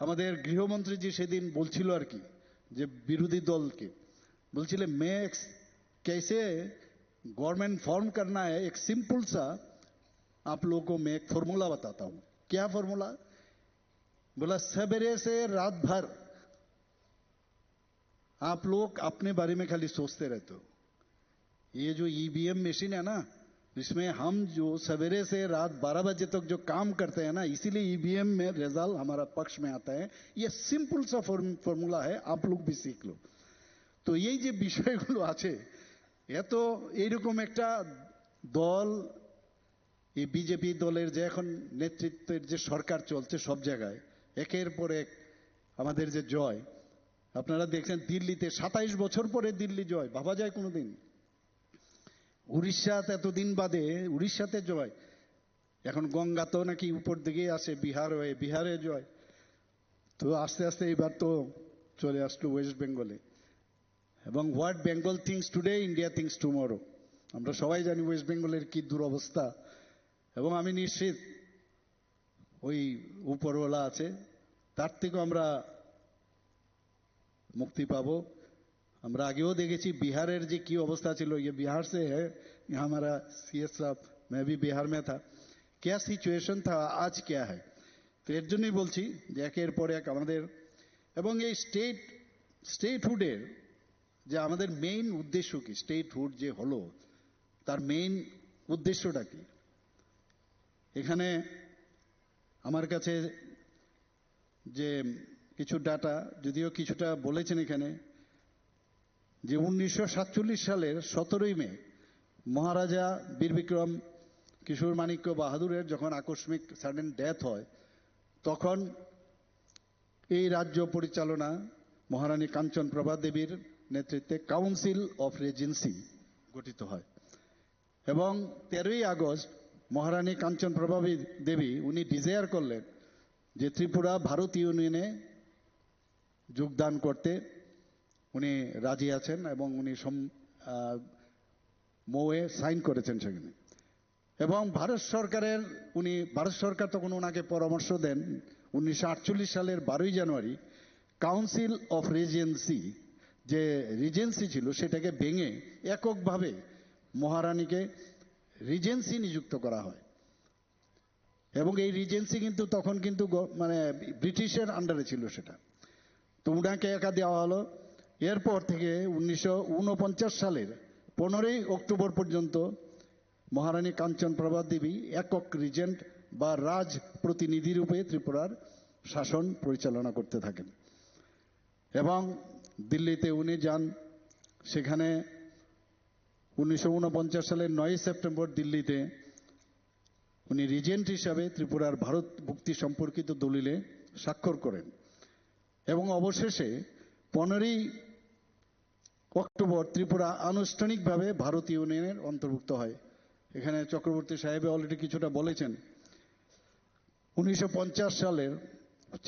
আমাদের গৃহমন্ত্রী জি সেদিন বলছিল আর কি, যে বিরোধী দলকে বলছিলেন मैं कैसे गवर्नमेंट फॉर्म करना है, एक सिंपल सा आप लोगों को मैं एक फॉर्मूला बताता हूं। क्या फॉर्मूला, बोला सवेरे से रात भर आप लोग अपने बारे में खाली सोचते रहते हो। ये जो ईवीएम मशीन है ना, इसमें हम जो सवेरे से रात 12 बजे तक जो काम करते हैं ना, इसीलिए ईवीएम में रिजल्ट हमारा पक्ष में आता है। ये सिंपल सा फॉर्मूला है, आप लोग भी सीख लो। तो यही যে বিষয়গুলো আছে, এত এইরকম একটা দল, এই বিজেপি দলের যে এখন নেতৃত্বের যে সরকার চলছে সব জায়গায় একের পর এক আমাদের যে জয়, আপনারা দেখছেন দিল্লিতে 27 বছর পরে দিল্লি জয়, ভাবা যায় কোনোদিন। উড়িষ্যাতে এতদিন বাদে উড়িষ্যাতে জয়, এখন গঙ্গা তো নাকি উপর দিকে আসে বিহার হয়ে, বিহারে জয়। তো আস্তে আস্তে এবার তো চলে আসলো ওয়েস্ট বেঙ্গলে। এবং what Bengal things today India things tomorrow, আমরা সবাই জানি ওয়েস্ট বেঙ্গলের কি দুরবস্থা। এবং আমি নিশ্চিত ওই উপরওয়ালা আছে, তার থেকেও আমরা মুক্তি পাবো। আমরা আগেও দেখেছি বিহারের যে কি অবস্থা ছিল, ये बिहार से है, हमारा सीएस साहब, मैं भी बिहार में था, क्या सिचुएशन था, आज क्या है। তো এর জন্যই বলছি যে একের পর এক আমাদের, এবং এই স্টেটহুডের যে আমাদের মেইন উদ্দেশ্য কি, স্টেটহুড যে হলো তার মেইন উদ্দেশ্যটা কি। এখানে আমার কাছে যে কিছু ডাটা, যদিও কিছুটা বলেছেন এখানে, যে 1947 সালের 17ই মে মহারাজা বীর বিক্রম কিশোর মাণিক্য বাহাদুরের যখন আকস্মিক সাডেন ডেথ হয়, তখন এই রাজ্য পরিচালনা মহারানী কাঞ্চন প্রভা দেবীর নেতৃত্বে কাউন্সিল অফ রেজেন্সি গঠিত হয় এবং 13ই আগস্ট মহারানী কাঞ্চন প্রভা দেবী উনি ডিজায়ার করলেন যে ত্রিপুরা ভারত ইউনিয়নে যোগদান করতে উনি রাজি আছেন এবং উনি মৌয়ে সাইন করেছেন সেখানে। এবং ভারত সরকার তখন ওনাকে পরামর্শ দেন 1948 সালের 12ই জানুয়ারি কাউন্সিল অফ রেজেন্সি যে রিজেন্সি ছিল সেটাকে ভেঙে এককভাবে মহারানীকে রিজেন্সি নিযুক্ত করা হয় এবং এই রিজেন্সি কিন্তু তখন কিন্তু মানে ব্রিটিশের আন্ডারে ছিল সেটা, তো উনাকে একা দেওয়া হলো। এরপর থেকে 1949 সালের 15ই অক্টোবর পর্যন্ত মহারানী কাঞ্চন প্রভা দেবী একক রিজেন্ট বা রাজ প্রতিনিধি রূপে ত্রিপুরার শাসন পরিচালনা করতে থাকেন এবং দিল্লিতে উনি যান। সেখানে 1949 সালের 9ই সেপ্টেম্বর দিল্লিতে উনি রিজেন্ট হিসাবে ত্রিপুরার ভারত মুক্তি সম্পর্কিত দলিলে স্বাক্ষর করেন এবং অবশেষে 15ই অক্টোবর ত্রিপুরা আনুষ্ঠানিকভাবে ভারত ইউনিয়নের অন্তর্ভুক্ত হয়। এখানে চক্রবর্তী সাহেব অলরেডি কিছুটা বলেছেন। 1950 সালের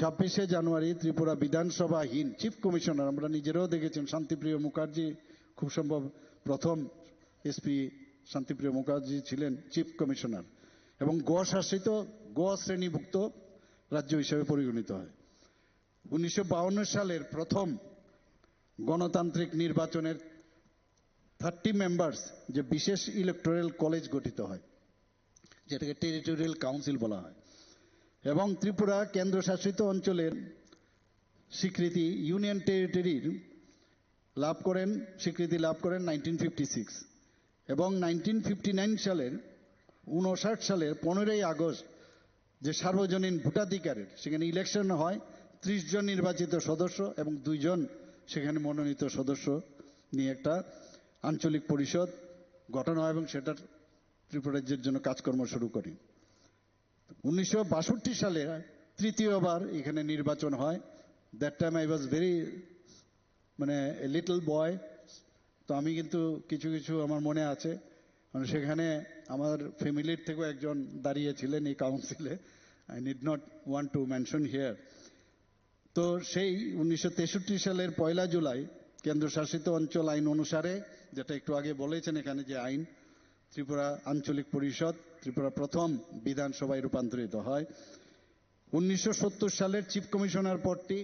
26শে জানুয়ারি ত্রিপুরা বিধানসভাহীন চিফ কমিশনার, আমরা নিজেরাও দেখেছেন শান্তিপ্রিয় মুখার্জি, খুব সম্ভব প্রথম এসপি শান্তিপ্রিয় মুখার্জি ছিলেন চিফ কমিশনার এবং শাসিত শ্রেণীভুক্ত রাজ্য হিসেবে পরিগণিত হয়। 1952 সালের প্রথম গণতান্ত্রিক নির্বাচনের 30 মেম্বার্স যে বিশেষ ইলেকটোরাল কলেজ গঠিত হয়, যেটাকে টেরিটোরিয়াল কাউন্সিল বলা হয় এবং ত্রিপুরা কেন্দ্রশাসিত অঞ্চলের স্বীকৃতি ইউনিয়ন টেরিটরির স্বীকৃতি লাভ করেন 1956 এবং 1959 সালের 15ই আগস্ট যে সার্বজনীন ভোটাধিকারের সেখানে ইলেকশন হয়, 30 জন নির্বাচিত সদস্য এবং 2 জন সেখানে মনোনীত সদস্য নিয়ে একটা আঞ্চলিক পরিষদ গঠন হয় এবং সেটার ত্রিপুরা রাজ্যের জন্য কাজকর্ম শুরু করি। 1962 সালে তৃতীয়বার এখানে নির্বাচন হয়। That time I was very little boy, তো আমি কিন্তু কিছু কিছু আমার মনে আছে, সেখানে আমার ফ্যামিলির থেকেও একজন দাঁড়িয়েছিলেন এই কাউন্সিলে, I need not want to mention here. তো সেই 1963 সালের 1 জুলাই কেন্দ্রশাসিত অঞ্চল আইন অনুসারে, যেটা একটু আগে বলেছেন এখানে যে আইন, ত্রিপুরা আঞ্চলিক পরিষদ ত্রিপুরা প্রথম বিধানসভায় রূপান্তরিত হয়। 1970 সালের চিফ কমিশনার পদটি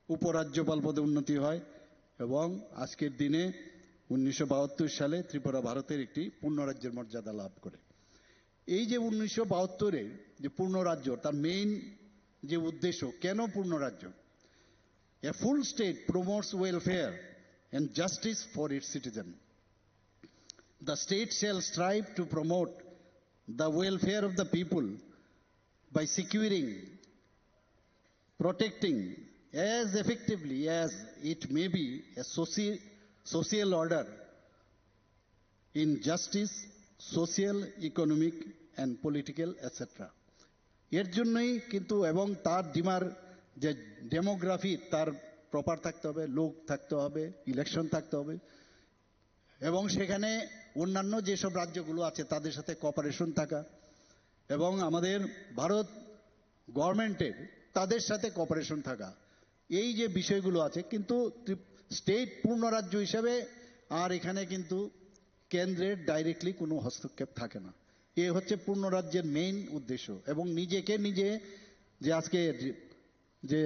উপরাজ্যপাল পদে উন্নতি হয় এবং আজকের দিনে 1972 সালে ত্রিপুরা ভারতের একটি পূর্ণ রাজ্যের মর্যাদা লাভ করে। এই যে 1972-এর যে পূর্ণ রাজ্য, তার মেইন যে উদ্দেশ্য, কেন পূর্ণ রাজ্য? A full state promotes welfare and justice for its citizen. The state shall strive to promote the welfare of the people by securing, protecting as effectively as it may be a social order in justice, social, economic and political etc. এর জন্যই কিন্তু এবং তার যে demography তার proper থাকতে হবে, লোক থাকতে হবে, ইলেকশন থাকতে হবে এবং সেখানে অন্যান্য যেসব রাজ্যগুলো আছে তাদের সাথে কোঅপারেশন থাকা এবং আমাদের ভারত গভর্নমেন্টের তাদের সাথে কোঅপারেশন থাকা, এই যে বিষয়গুলো আছে। কিন্তু স্টেট পূর্ণ রাজ্য হিসাবে আর এখানে কিন্তু কেন্দ্রের ডাইরেক্টলি কোনো হস্তক্ষেপ থাকে না। এ হচ্ছে পূর্ণ রাজ্যের মেইন উদ্দেশ্য এবং নিজেকে নিজে যে আজকে যে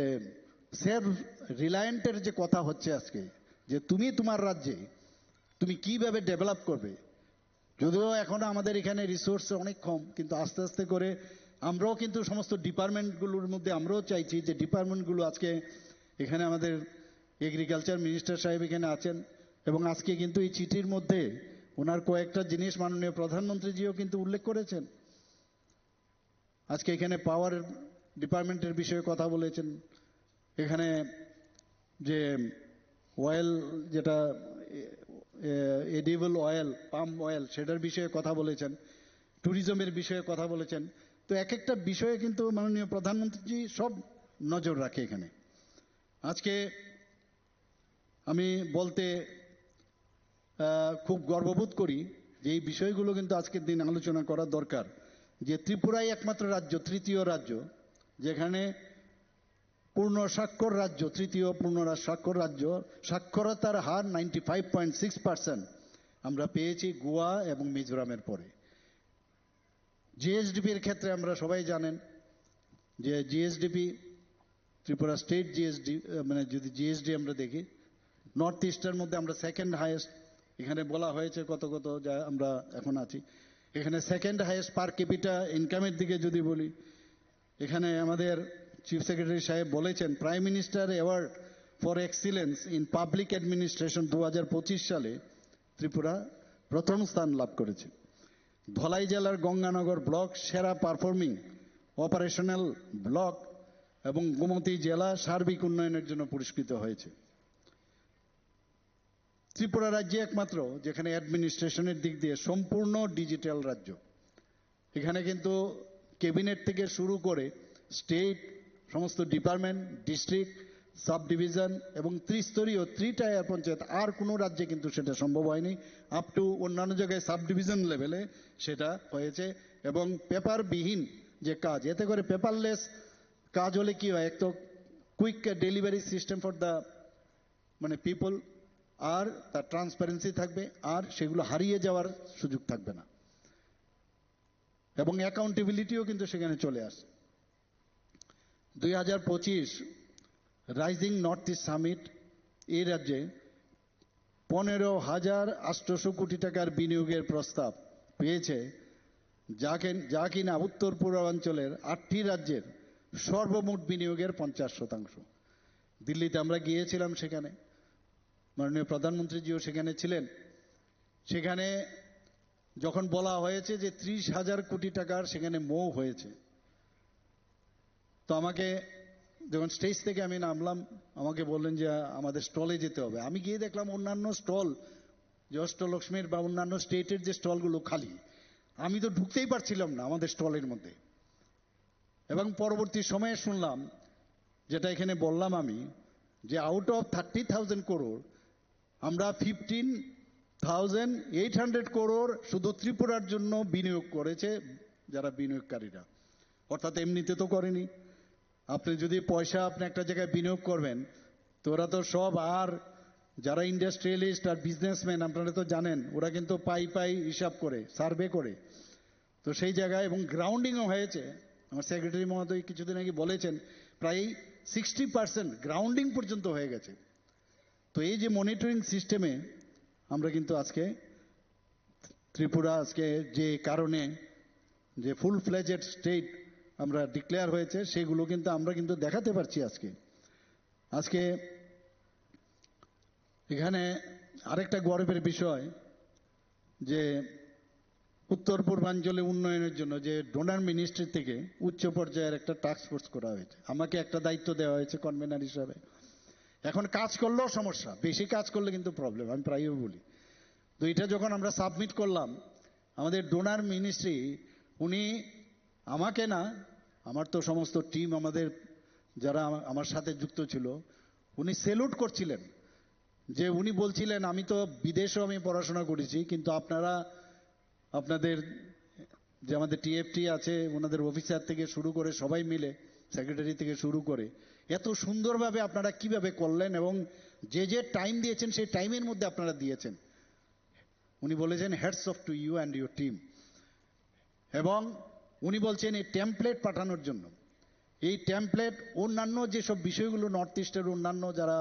সেলফ রিলায়েন্টের যে কথা হচ্ছে আজকে, যে তুমি তোমার রাজ্যে তুমি কিভাবে ডেভেলপ করবে, যদিও এখনো আমাদের এখানে রিসোর্স অনেক কম, কিন্তু আস্তে আস্তে করে আমরাও কিন্তু সমস্ত ডিপার্টমেন্টগুলোর মধ্যে আমরাও চাইছি যে ডিপার্টমেন্টগুলো আজকে এখানে আমাদের এগ্রিকালচার মিনিস্টার সাহেব এখানে আছেন এবং আজকে কিন্তু এই চিঠির মধ্যে ওনার কয়েকটা জিনিস মাননীয় প্রধানমন্ত্রীজিও কিন্তু উল্লেখ করেছেন। আজকে এখানে পাওয়ার ডিপার্টমেন্টের বিষয়ে কথা বলেছেন, এখানে যে অয়েল যেটা এডিবল অয়েল, পাম অয়েল, সেটার বিষয়ে কথা বলেছেন। ট্যুরিজমের বিষয়ে কথা বলেছেন। তো এক একটা বিষয়ে কিন্তু মাননীয় প্রধানমন্ত্রী সব নজর রাখে এখানে। আজকে আমি বলতে খুব গর্ববোধ করি যে এই বিষয়গুলো কিন্তু আজকের দিন আলোচনা করা দরকার, যে ত্রিপুরাই একমাত্র রাজ্য, তৃতীয় রাজ্য যেখানে পূর্ণ স্বাক্ষর রাজ্য, তৃতীয় পূর্ণ স্বাক্ষর রাজ্য, সাক্ষরতার হার 95.6% আমরা পেয়েছি গোয়া এবং মিজোরামের পরে। জিএসডিপির ক্ষেত্রে আমরা সবাই জানেন যে জিএসডিপি, ত্রিপুরা স্টেট জিএসডি, মানে যদি জিএসডি আমরা দেখি, নর্থ ইস্টের মধ্যে আমরা সেকেন্ড হাইয়েস্ট। এখানে বলা হয়েছে কত কত যা আমরা এখন আছি, এখানে সেকেন্ড হাইয়েস্ট পার ক্যাপিটা ইনকামের দিকে যদি বলি, এখানে আমাদের চিফ সেক্রেটারি সাহেব বলেছেন prime minister award for excellence in public administration 2025 সালে ত্রিপুরা প্রথম স্থান লাভ করেছে। ধলাই জেলার গঙ্গানগর ব্লক সেরা পারফর্মিং অপারেশনাল ব্লক এবং গোমতী জেলা সার্বিক উন্নয়নের জন্য পুরস্কৃত হয়েছে। ত্রিপুরা রাজ্যে একমাত্র যেখানে অ্যাডমিনিস্ট্রেশনের দিক দিয়ে সম্পূর্ণ ডিজিটাল রাজ্য। এখানে কিন্তু ক্যাবিনেট থেকে শুরু করে স্টেট, সমস্ত ডিপার্টমেন্ট, ডিস্ট্রিক্ট, সাব ডিভিশন এবং ত্রিস্তরীয় টায়ার পঞ্চায়েত, আর কোনো রাজ্যে কিন্তু সেটা সম্ভব হয়নি। আপ টু অন্যান্য জায়গায় সাব ডিভিশন লেভেলে সেটা হয়েছে। এবং পেপারবিহীন যে কাজ, এতে করে পেপারলেস কাজ হলে কি হয়, এক তো quick delivery system for the মানে পিপল, আর তার ট্রান্সপারেন্সি থাকবে, আর সেগুলো হারিয়ে যাওয়ার সুযোগ থাকবে না, এবং অ্যাকাউন্টেবিলিটিও কিন্তু সেখানে চলে আসে। 2025 রাইজিং নর্থ ইস্ট সামিট এই রাজ্যে 15,800 কোটি টাকার বিনিয়োগের প্রস্তাব পেয়েছে, যা কিনা উত্তর পূর্বাঞ্চলের 8টি রাজ্যের সর্বমোট বিনিয়োগের 50%। দিল্লিতে আমরা গিয়েছিলাম, সেখানে মাননীয় প্রধানমন্ত্রীজিও সেখানে ছিলেন। সেখানে যখন বলা হয়েছে যে 30,000 কোটি টাকার সেখানে মৌ হয়েছে, তো আমাকে যখন স্টেজ থেকে আমি নামলাম, আমাকে বললেন যে আমাদের স্টলে যেতে হবে। আমি গিয়ে দেখলাম অন্যান্য স্টল, যে অষ্টলক্ষ্মীর বা অন্যান্য স্টেটের যে স্টলগুলো খালি, আমি তো ঢুকতেই পারছিলাম না আমাদের স্টলের মধ্যে। এবং পরবর্তী সময়ে শুনলাম, যেটা এখানে বললাম আমি, যে আউট অফ 30,000 করোড় আমরা 15,800 করোড় শুধু ত্রিপুরার জন্য বিনিয়োগ করেছে যারা বিনিয়োগকারীরা। অর্থাৎ এমনিতে তো করেনি। আপনি যদি পয়সা আপনি একটা জায়গায় বিনিয়োগ করবেন, তো ওরা তো সব, আর যারা ইন্ডাস্ট্রিয়ালিস্ট আর বিজনেসম্যান আপনারা তো জানেন, ওরা কিন্তু পাই হিসাব করে, সার্ভে করে। তো সেই জায়গায় এবং গ্রাউন্ডিংও হয়েছে। আমার সেক্রেটারি মহোদয় কিছুদিন আগে বলেছেন প্রায় 60% গ্রাউন্ডিং পর্যন্ত হয়ে গেছে। তো এই যে মনিটরিং সিস্টেমে আমরা কিন্তু আজকে ত্রিপুরা আজকে যে কারণে যে ফুল ফ্লেজেড স্টেট আমরা ডিক্লেয়ার হয়েছে, সেগুলো কিন্তু আমরা কিন্তু দেখাতে পারছি আজকে এখানে। আরেকটা গর্বের বিষয় যে উত্তর পূর্বাঞ্চলে উন্নয়নের জন্য যে ডোনার মিনিস্ট্রি থেকে উচ্চ পর্যায়ের একটা টাস্ক ফোর্স করা হয়েছে, আমাকে একটা দায়িত্ব দেওয়া হয়েছে কনভেনার হিসাবে। এখন কাজ করলেও সমস্যা, বেশি কাজ করলে কিন্তু প্রবলেম, আমি প্রায়ই বলি। তো এটা যখন আমরা সাবমিট করলাম, আমাদের ডোনার মিনিস্ট্রি, উনি আমাকে না, আমার তো সমস্ত টিম, আমাদের যারা আমার সাথে যুক্ত ছিল, উনি স্যালুট করছিলেন। যে উনি বলছিলেন আমি তো বিদেশেও আমি পড়াশোনা করেছি, কিন্তু আপনাদের যে আমাদের টিএফটি আছে, ওনাদের অফিসার থেকে শুরু করে সবাই মিলে, সেক্রেটারি থেকে শুরু করে, এত সুন্দরভাবে আপনারা কিভাবে করলেন, এবং যে টাইম দিয়েছেন সেই টাইমের মধ্যে আপনারা দিয়েছেন। উনি বলেছেন hats off to you and your team. এবং উনি বলছেন এই টেমপ্লেট পাঠানোর জন্য, এই টেমপ্লেট অন্যান্য যেসব বিষয়গুলো নর্থ ইস্টের অন্যান্য যারা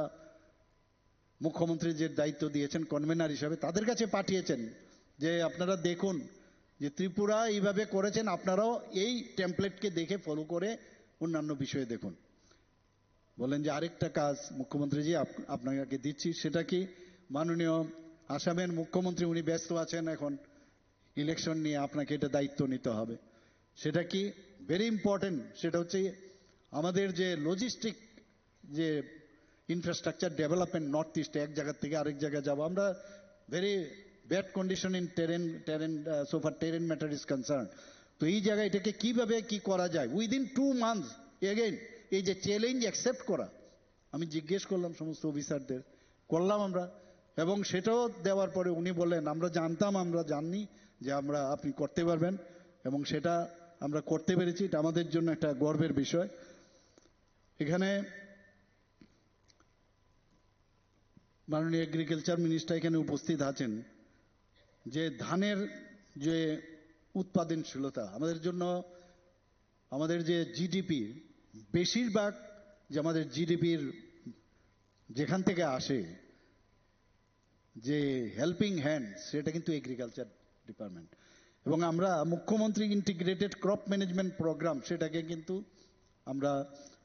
মুখ্যমন্ত্রী যে দায়িত্ব দিয়েছেন কনভেনার হিসাবে, তাদের কাছে পাঠিয়েছেন যে আপনারা দেখুন যে ত্রিপুরা এইভাবে করেছেন, আপনারাও এই টেমপ্লেটকে দেখে ফলো করে অন্যান্য বিষয়ে দেখুন। বলেন যে আরেকটা কাজ মুখ্যমন্ত্রীজি আপনাকে দিচ্ছি, সেটা কি, মাননীয় আসামের মুখ্যমন্ত্রী উনি ব্যস্ত আছেন এখন ইলেকশন নিয়ে, আপনাকে এটা দায়িত্ব নিতে হবে। সেটা কি, ভেরি ইম্পর্টেন্ট, সেটা হচ্ছে আমাদের যে লজিস্টিক যে ইনফ্রাস্ট্রাকচার ডেভেলপমেন্ট নর্থ ইস্টে, এক জায়গা থেকে আরেক জায়গায় যাবো আমরা, very bad condition in terrain so far terrain matter is concern. তো এই জায়গায় এটাকে কিভাবে কি করা যায় উইদিন 2 months, এগেইন এই যে চ্যালেঞ্জ অ্যাকসেপ্ট করা, আমি জিজ্ঞেস করলাম সমস্ত অফিসারদের, করলাম আমরা, এবং সেটাও দেওয়ার পরে উনি বললেন আমরা জানতাম, আমরা জানি যে আপনি করতে পারবেন, এবং সেটা আমরা করতে পেরেছি। এটা আমাদের জন্য একটা গর্বের বিষয়। এখানে মাননীয় এগ্রিকালচার মিনিস্টার এখানে উপস্থিত আছেন। যে ধানের যে উৎপাদনশীলতা আমাদের জন্য, আমাদের যে জিডিপি, বেশিরভাগ যে আমাদের জিডিপির যেখান থেকে আসে যে হেল্পিং হ্যান্ড, সেটা কিন্তু এগ্রিকালচার ডিপার্টমেন্ট। এবং আমরা মুখ্যমন্ত্রী ইন্টিগ্রেটেড ক্রপ ম্যানেজমেন্ট প্রোগ্রাম সেটাকে কিন্তু আমরা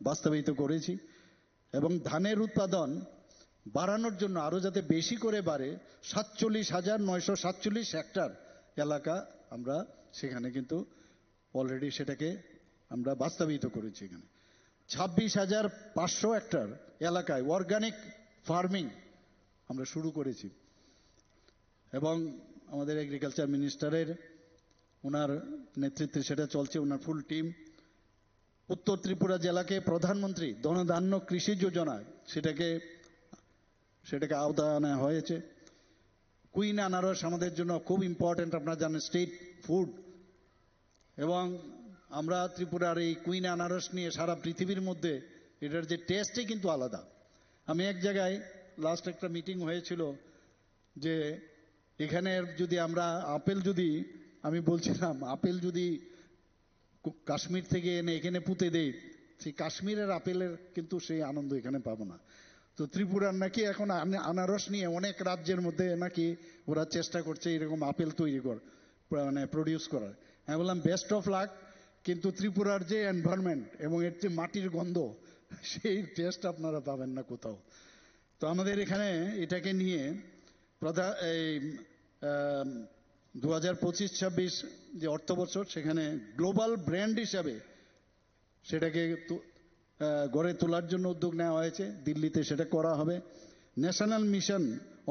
বাস্তবায়িত করেছি, এবং ধানের উৎপাদন বাড়ানোর জন্য আরো যাতে বেশি করে বাড়ে 47,947 হেক্টর এলাকা আমরা সেখানে কিন্তু অলরেডি সেটাকে আমরা বাস্তবায়িত করেছি। এখানে 26,500 হেক্টর এলাকায় অর্গানিক ফার্মিং আমরা শুরু করেছি, এবং আমাদের এগ্রিকালচার মিনিস্টারের ওনার নেতৃত্বে সেটা চলছে, ওনার ফুল টিম। উত্তর ত্রিপুরা জেলাকে প্রধানমন্ত্রী ধনধান্য কৃষি যোজনা সেটাকে আওতায় হয়েছে। কুইন আনারস আমাদের জন্য খুব ইম্পর্টেন্ট, আপনারা জানেন স্টেট ফুড, এবং আমরা ত্রিপুরার এই কুইন আনারস নিয়ে সারা পৃথিবীর মধ্যে এটার যে টেস্টই কিন্তু আলাদা। আমি এক জায়গায় লাস্ট একটা মিটিং হয়েছিল যে এখানের যদি আমরা আপেল যদি, আমি বলছিলাম আপেল যদি কাশ্মীর থেকে এনে এখানে পুঁতে দেই, সেই কাশ্মীরের আপেলের কিন্তু সেই আনন্দ এখানে পাবো না। তো ত্রিপুরার নাকি এখন আনারস নিয়ে অনেক রাজ্যের মধ্যে নাকি ওরা চেষ্টা করছে এরকম আপেল তৈরি মানে প্রডিউস করার। আমি বললাম বেস্ট অফ লাক, কিন্তু ত্রিপুরার যে এনভায়রনমেন্ট এবং এর যে মাটির গন্ধ, সেই টেস্ট আপনারা পাবেন না কোথাও। তো আমাদের এখানে এটাকে নিয়ে এই 2025-26 যে অর্থবছর, সেখানে গ্লোবাল ব্র্যান্ড হিসাবে সেটাকে গড়ে তোলার জন্য উদ্যোগ নেওয়া হয়েছে। দিল্লিতে সেটা করা হবে। National mission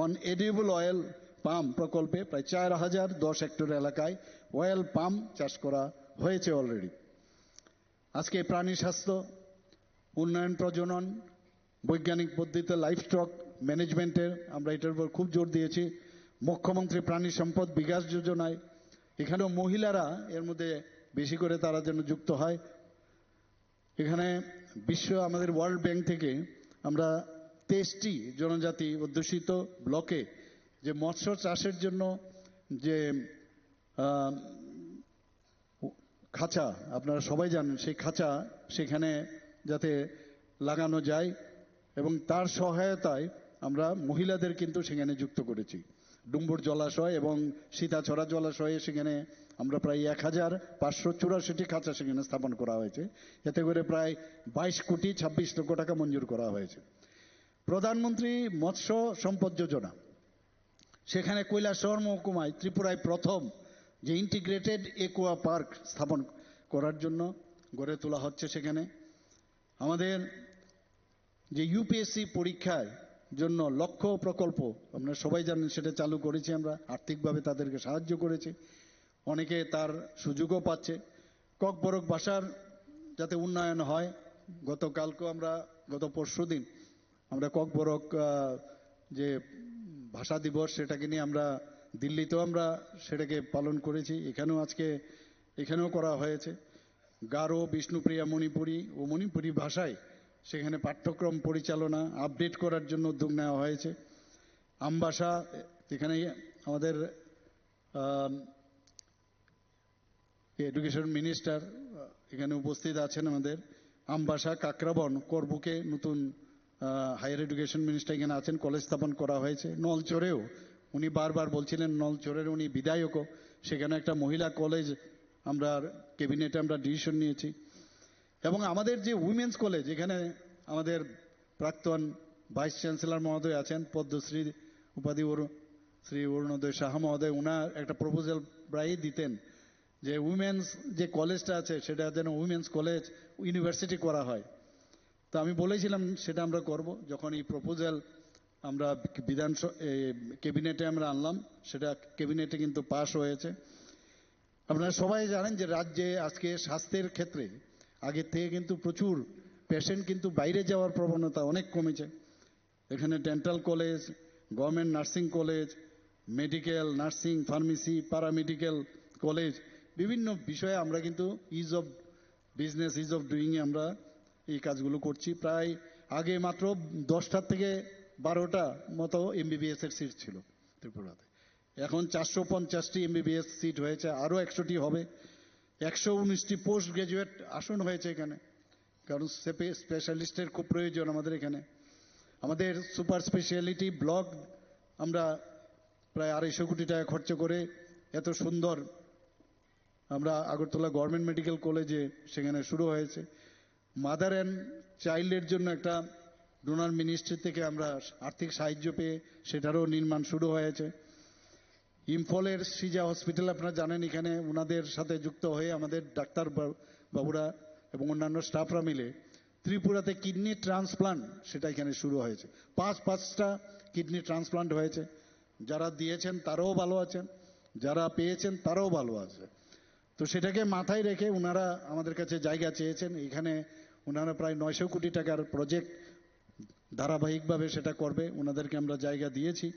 on edible oil palm প্রকল্পে প্রায় 4,010 হেক্টর এলাকায় অয়েল পাম চাষ করা হয়েছে অলরেডি। আজকে প্রাণী স্বাস্থ্য উন্নয়ন, প্রজনন, বৈজ্ঞানিক পদ্ধতিতে লাইভস্টক ম্যানেজমেন্টের আমরা এটার উপর খুব জোর দিয়েছি। মুখ্যমন্ত্রী প্রাণী সম্পদ বিকাশ যোজনায় এখানেও মহিলারা এর মধ্যে বেশি করে তারা যেন যুক্ত হয়। এখানে আমাদের ওয়ার্ল্ড ব্যাংক থেকে আমরা 23টি জনজাতি অধ্যুষিত ব্লকে যে মৎস্য চাষের জন্য যে খাঁচা, আপনারা সবাই জানেন, সেই খাঁচা সেখানে যাতে লাগানো যায়, এবং তার সহায়তায় আমরা মহিলাদের কিন্তু সেখানে যুক্ত করেছি। ডুম্বুর জলাশয় এবং সীতাছড়া জলাশয়ে সেখানে আমরা প্রায় 1,584টি খাঁচা সেখানে স্থাপন করা হয়েছে। এতে করে প্রায় 22,26 লক্ষ টাকা মঞ্জুর করা হয়েছে। প্রধানমন্ত্রী মৎস্য সম্পদ যোজনা, সেখানে কৈলাসহর মহকুমায় ত্রিপুরায় প্রথম যে ইন্টিগ্রেটেড একুয়া পার্ক স্থাপন করার জন্য গড়ে তোলা হচ্ছে। সেখানে আমাদের যে ইউপিএসসি পরীক্ষার জন্য লক্ষ্য প্রকল্প আপনারা সবাই জানেন, সেটা চালু করেছি আমরা, আর্থিকভাবে তাদেরকে সাহায্য করেছি, অনেকে তার সুযোগও পাচ্ছে। ককবরক ভাষার যাতে উন্নয়ন হয়, গত পরশুদিন আমরা ককবরক যে ভাষা দিবস সেটাকে নিয়ে আমরা দিল্লিতেও আমরা সেটাকে পালন করেছি, এখানেও করা হয়েছে। গারো, বিষ্ণুপ্রিয়া মণিপুরী ও মণিপুরী ভাষায় সেখানে পাঠ্যক্রম পরিচালনা আপডেট করার জন্য উদ্যোগ নেওয়া হয়েছে। আমভাষা, এখানে আমাদের এডুকেশন মিনিস্টার এখানে উপস্থিত আছেন। আমাদের আমভাষা কাকরাবন করবুকে নতুন হায়ার এডুকেশন মিনিস্টার এখানে আছেন, কলেজ স্থাপন করা হয়েছে। নলচরেও উনি বারবার বলছিলেন, নলচরের উনি বিধায়কও, সেখানে একটা মহিলা কলেজ আমরা ক্যাবিনেটে আমরা ডিসিশন নিয়েছি। এবং আমাদের যে উইমেন্স কলেজ, এখানে আমাদের প্রাক্তন ভাইস চ্যান্সেলর মহোদয় আছেন, পদ্মশ্রী উপাধি শ্রী অরুণোদয় সাহা মহোদয়, ওনার একটা প্রপোজাল প্রায় দিতেন যে উইমেন্স যে কলেজটা আছে সেটা যেন উইমেন্স কলেজ ইউনিভার্সিটি করা হয়। তো আমি বলেছিলাম সেটা আমরা করব। যখন এই প্রপোজাল আমরা ক্যাবিনেটে আমরা আনলাম, সেটা ক্যাবিনেটে কিন্তু পাশ হয়েছে। আপনারা সবাই জানেন যে রাজ্যে আজকে স্বাস্থ্যের ক্ষেত্রে আগের থেকে কিন্তু প্রচুর পেশেন্ট কিন্তু বাইরে যাওয়ার প্রবণতা অনেক কমেছে। এখানে dental college, government nursing college, medical, nursing, pharmacy, paramedical college, বিভিন্ন বিষয়ে আমরা কিন্তু ease of business, ease of ডুইংয়ে আমরা এই কাজগুলো করছি। প্রায় আগে মাত্র 10টা থেকে 12টা মতো এমবিবিএস এর সিট ছিল ত্রিপুরাতে, এখন 450টি এমবিবিএস সিট হয়েছে, আরও 100টি হবে। 119টি পোস্ট গ্রাজুয়েট আসন হয়েছে এখানে, কারণ স্পেশালিস্টের খুব প্রয়োজন আমাদের এখানে। আমাদের সুপার স্পেশালিটি ব্লক আমরা প্রায় 250 কোটি টাকা খরচ করে এত সুন্দর আমরা আগরতলা গভর্নমেন্ট মেডিকেল কলেজে সেখানে শুরু হয়েছে। মাদার অ্যান্ড চাইল্ডের জন্য একটা ডোনার মিনিস্ট্রি থেকে আমরা আর্থিক সাহায্য পেয়ে সেটারও নির্মাণ শুরু হয়েছে। ইম্ফলের সিজা হসপিটাল আপনারা জানেন, এখানে ওনাদের সাথে যুক্ত হয়ে আমাদের ডাক্তার বাবুরা এবং অন্যান্য স্টাফরা মিলে ত্রিপুরাতে কিডনি ট্রান্সপ্লান্ট সেটা এখানে শুরু হয়েছে। 5টা কিডনি ট্রান্সপ্লান্ট হয়েছে। যারা দিয়েছেন তারাও ভালো আছেন, যারা পেয়েছেন তারাও ভালো আছে। তো সেটাকে মাথায় রেখে ওনারা আমাদের কাছে জায়গা চেয়েছেন। এখানে ওনারা প্রায় 900 কোটি টাকার প্রজেক্ট ধারাবাহিকভাবে সেটা করবে, ওনাদেরকে আমরা জায়গা দিয়েছি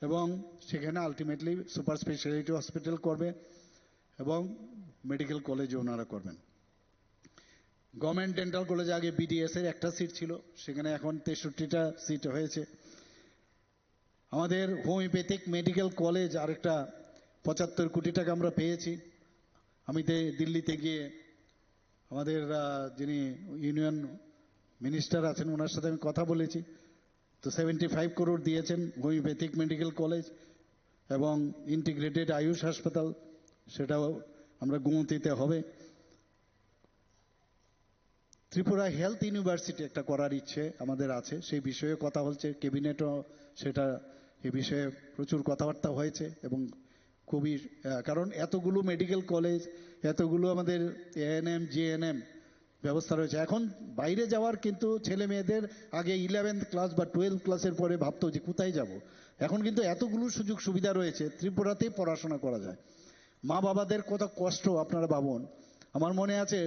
এবং সেখানে আলটিমেটলি সুপার স্পেশালিটি হসপিটাল করবে এবং মেডিকেল কলেজে ওনারা করবেন। গভর্নমেন্ট ডেন্টাল কলেজে আগে বিডিএস এর একটা সিট ছিল, সেখানে এখন 63টা সিট হয়েছে। আমাদের হোমিওপ্যাথিক মেডিকেল কলেজ আরেকটা 75 কোটি টাকা আমরা পেয়েছি। আমি দিল্লিতে গিয়ে আমাদের যিনি ইউনিয়ন মিনিস্টার আছেন ওনার সাথে আমি কথা বলেছি, তো 75 করোড় দিয়েছেন হোমিওপ্যাথিক মেডিকেল কলেজ এবং ইন্টিগ্রেটেড আয়ুষ হাসপাতাল, সেটাও আমরা গুমতিতে হবে। ত্রিপুরা হেলথ ইউনিভার্সিটি একটা করার ইচ্ছে আমাদের আছে, সেই বিষয়ে কথা হচ্ছে, ক্যাবিনেটও সেটা এই বিষয়ে প্রচুর কথাবার্তা হয়েছে এবং খুবই, কারণ এতগুলো মেডিকেল কলেজ, এতগুলো আমাদের এএনএম জিএনএম ব্যবস্থা রয়েছে। এখন বাইরে যাওয়ার কিন্তু ছেলে মেয়েদের আগে 11th ক্লাস বা 12th ক্লাসের পরে ভাবতো যে কোথায় যাব, এখন কিন্তু এতগুলো সুযোগ সুবিধা রয়েছে, ত্রিপুরাতেই পড়াশোনা করা যায়। মা বাবাদের কত কষ্ট আপনারা ভাবুন। আমার মনে আছে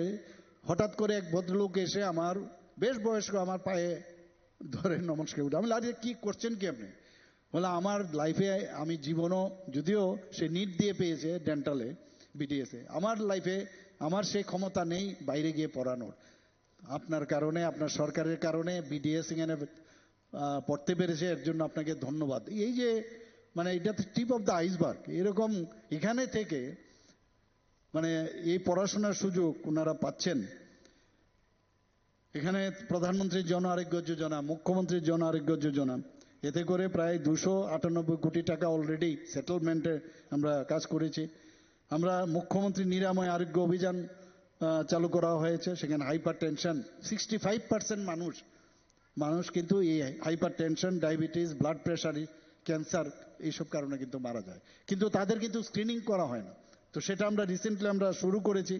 হঠাৎ করে এক ভদ্রলোক এসে আমার বেশ বয়স্ক আমার পায়ে ধরে নমস্কার উঠে, আমি লাগে কি করছেন কি আপনি? বলে আমার লাইফে আমি জীবনও, যদিও সে নিট দিয়ে পেয়েছে ডেন্টালে বিডিএসে, আমার লাইফে আমার সেই ক্ষমতা নেই বাইরে গিয়ে পড়ানোর। আপনার কারণে, আপনার সরকারের কারণে বিডিএস এখানে পড়তে পেরেছে, এর জন্য আপনাকে ধন্যবাদ। এই যে মানে এটা টিপ অফ দ্য আইসবার্গ, এরকম এখানে থেকে মানে এই পড়াশোনার সুযোগ ওনারা পাচ্ছেন। এখানে প্রধানমন্ত্রীর জন আরোগ্য যোজনা, মুখ্যমন্ত্রীর জন আরোগ্য যোজনা, এতে করে প্রায় 298 কোটি টাকা অলরেডি সেটেলমেন্টে আমরা কাজ করেছি। আমরা মুখ্যমন্ত্রী নিরাময় আরোগ্য অভিযান চালু করা হয়েছে, সেখানে হাইপার টেনশন 65% মানুষ কিন্তু এই hyper tension, diabetes, blood pressure, cancer এইসব কারণে কিন্তু মারা যায়, কিন্তু তাদের কিন্তু স্ক্রিনিং করা হয় না। তো সেটা আমরা রিসেন্টলি আমরা শুরু করেছি।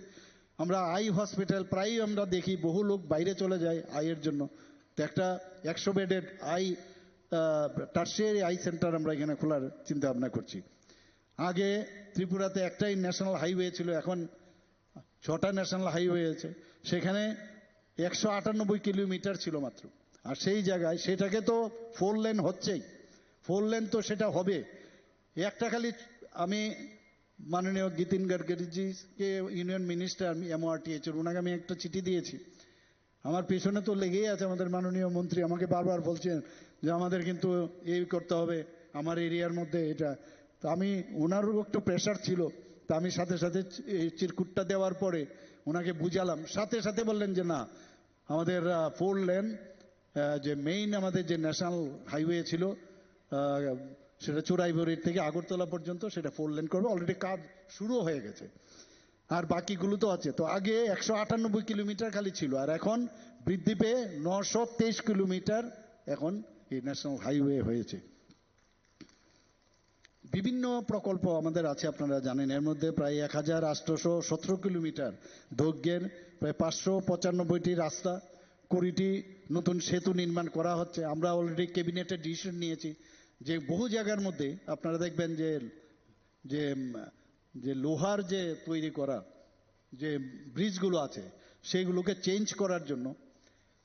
আমরা আই হসপিটাল প্রায়ই আমরা দেখি বহু লোক বাইরে চলে যায় আইয়ের জন্য, তো একটা 100 bedded I tertiary I centre আমরা এখানে খোলার চিন্তা ভাবনা করছি। আগে ত্রিপুরাতে একটাই ন্যাশনাল হাইওয়ে ছিল, এখন 6টা ন্যাশনাল হাইওয়ে আছে, সেখানে 198 কিলোমিটার ছিল মাত্র। আর সেই জায়গায় সেটাকে তো 4 লেন হচ্ছেই, 4 লেন তো সেটা হবে। একটা খালি আমি মাননীয় গীতিন গাডকারিজিকে, ইউনিয়ন মিনিস্টার এমওআরটিএইচ এর, ওনাকে আমি একটা চিঠি দিয়েছি। আমার পেছনে তো লেগেই আছে, আমাদের মাননীয় মন্ত্রী আমাকে বারবার বলছেন যে আমাদের কিন্তু এই করতে হবে আমার এরিয়ার মধ্যে এটা। তো আমি, ওনারও একটু প্রেশার ছিল, তা আমি সাথে সাথে এই চিরকুটটা দেওয়ার পরে ওনাকে বুঝালাম, সাথে সাথে বললেন যে না, আমাদের 4 লেন যে মেইন আমাদের যে ন্যাশনাল হাইওয়ে ছিল সেটা চোরাইবড়ির থেকে আগরতলা পর্যন্ত সেটা 4 লেন করবে, অলরেডি কাজ শুরু হয়ে গেছে, আর বাকিগুলো তো আছে। তো আগে 198 কিলোমিটার খালি ছিল, আর এখন বৃদ্ধি পেয়ে 923 কিলোমিটার এখন এই ন্যাশনাল হাইওয়ে হয়েছে। বিভিন্ন প্রকল্প আমাদের আছে আপনারা জানেন, এর মধ্যে প্রায় 1817 কিলোমিটার দৈর্ঘ্যের, প্রায় 595টি রাস্তা, 20টি নতুন সেতু নির্মাণ করা হচ্ছে। আমরা অলরেডি ক্যাবিনেটে ডিসিশন নিয়েছি যে বহু জায়গার মধ্যে আপনারা দেখবেন যে যে যে লোহার যে তৈরি করা যে ব্রিজগুলো আছে সেইগুলোকে চেঞ্জ করার জন্য,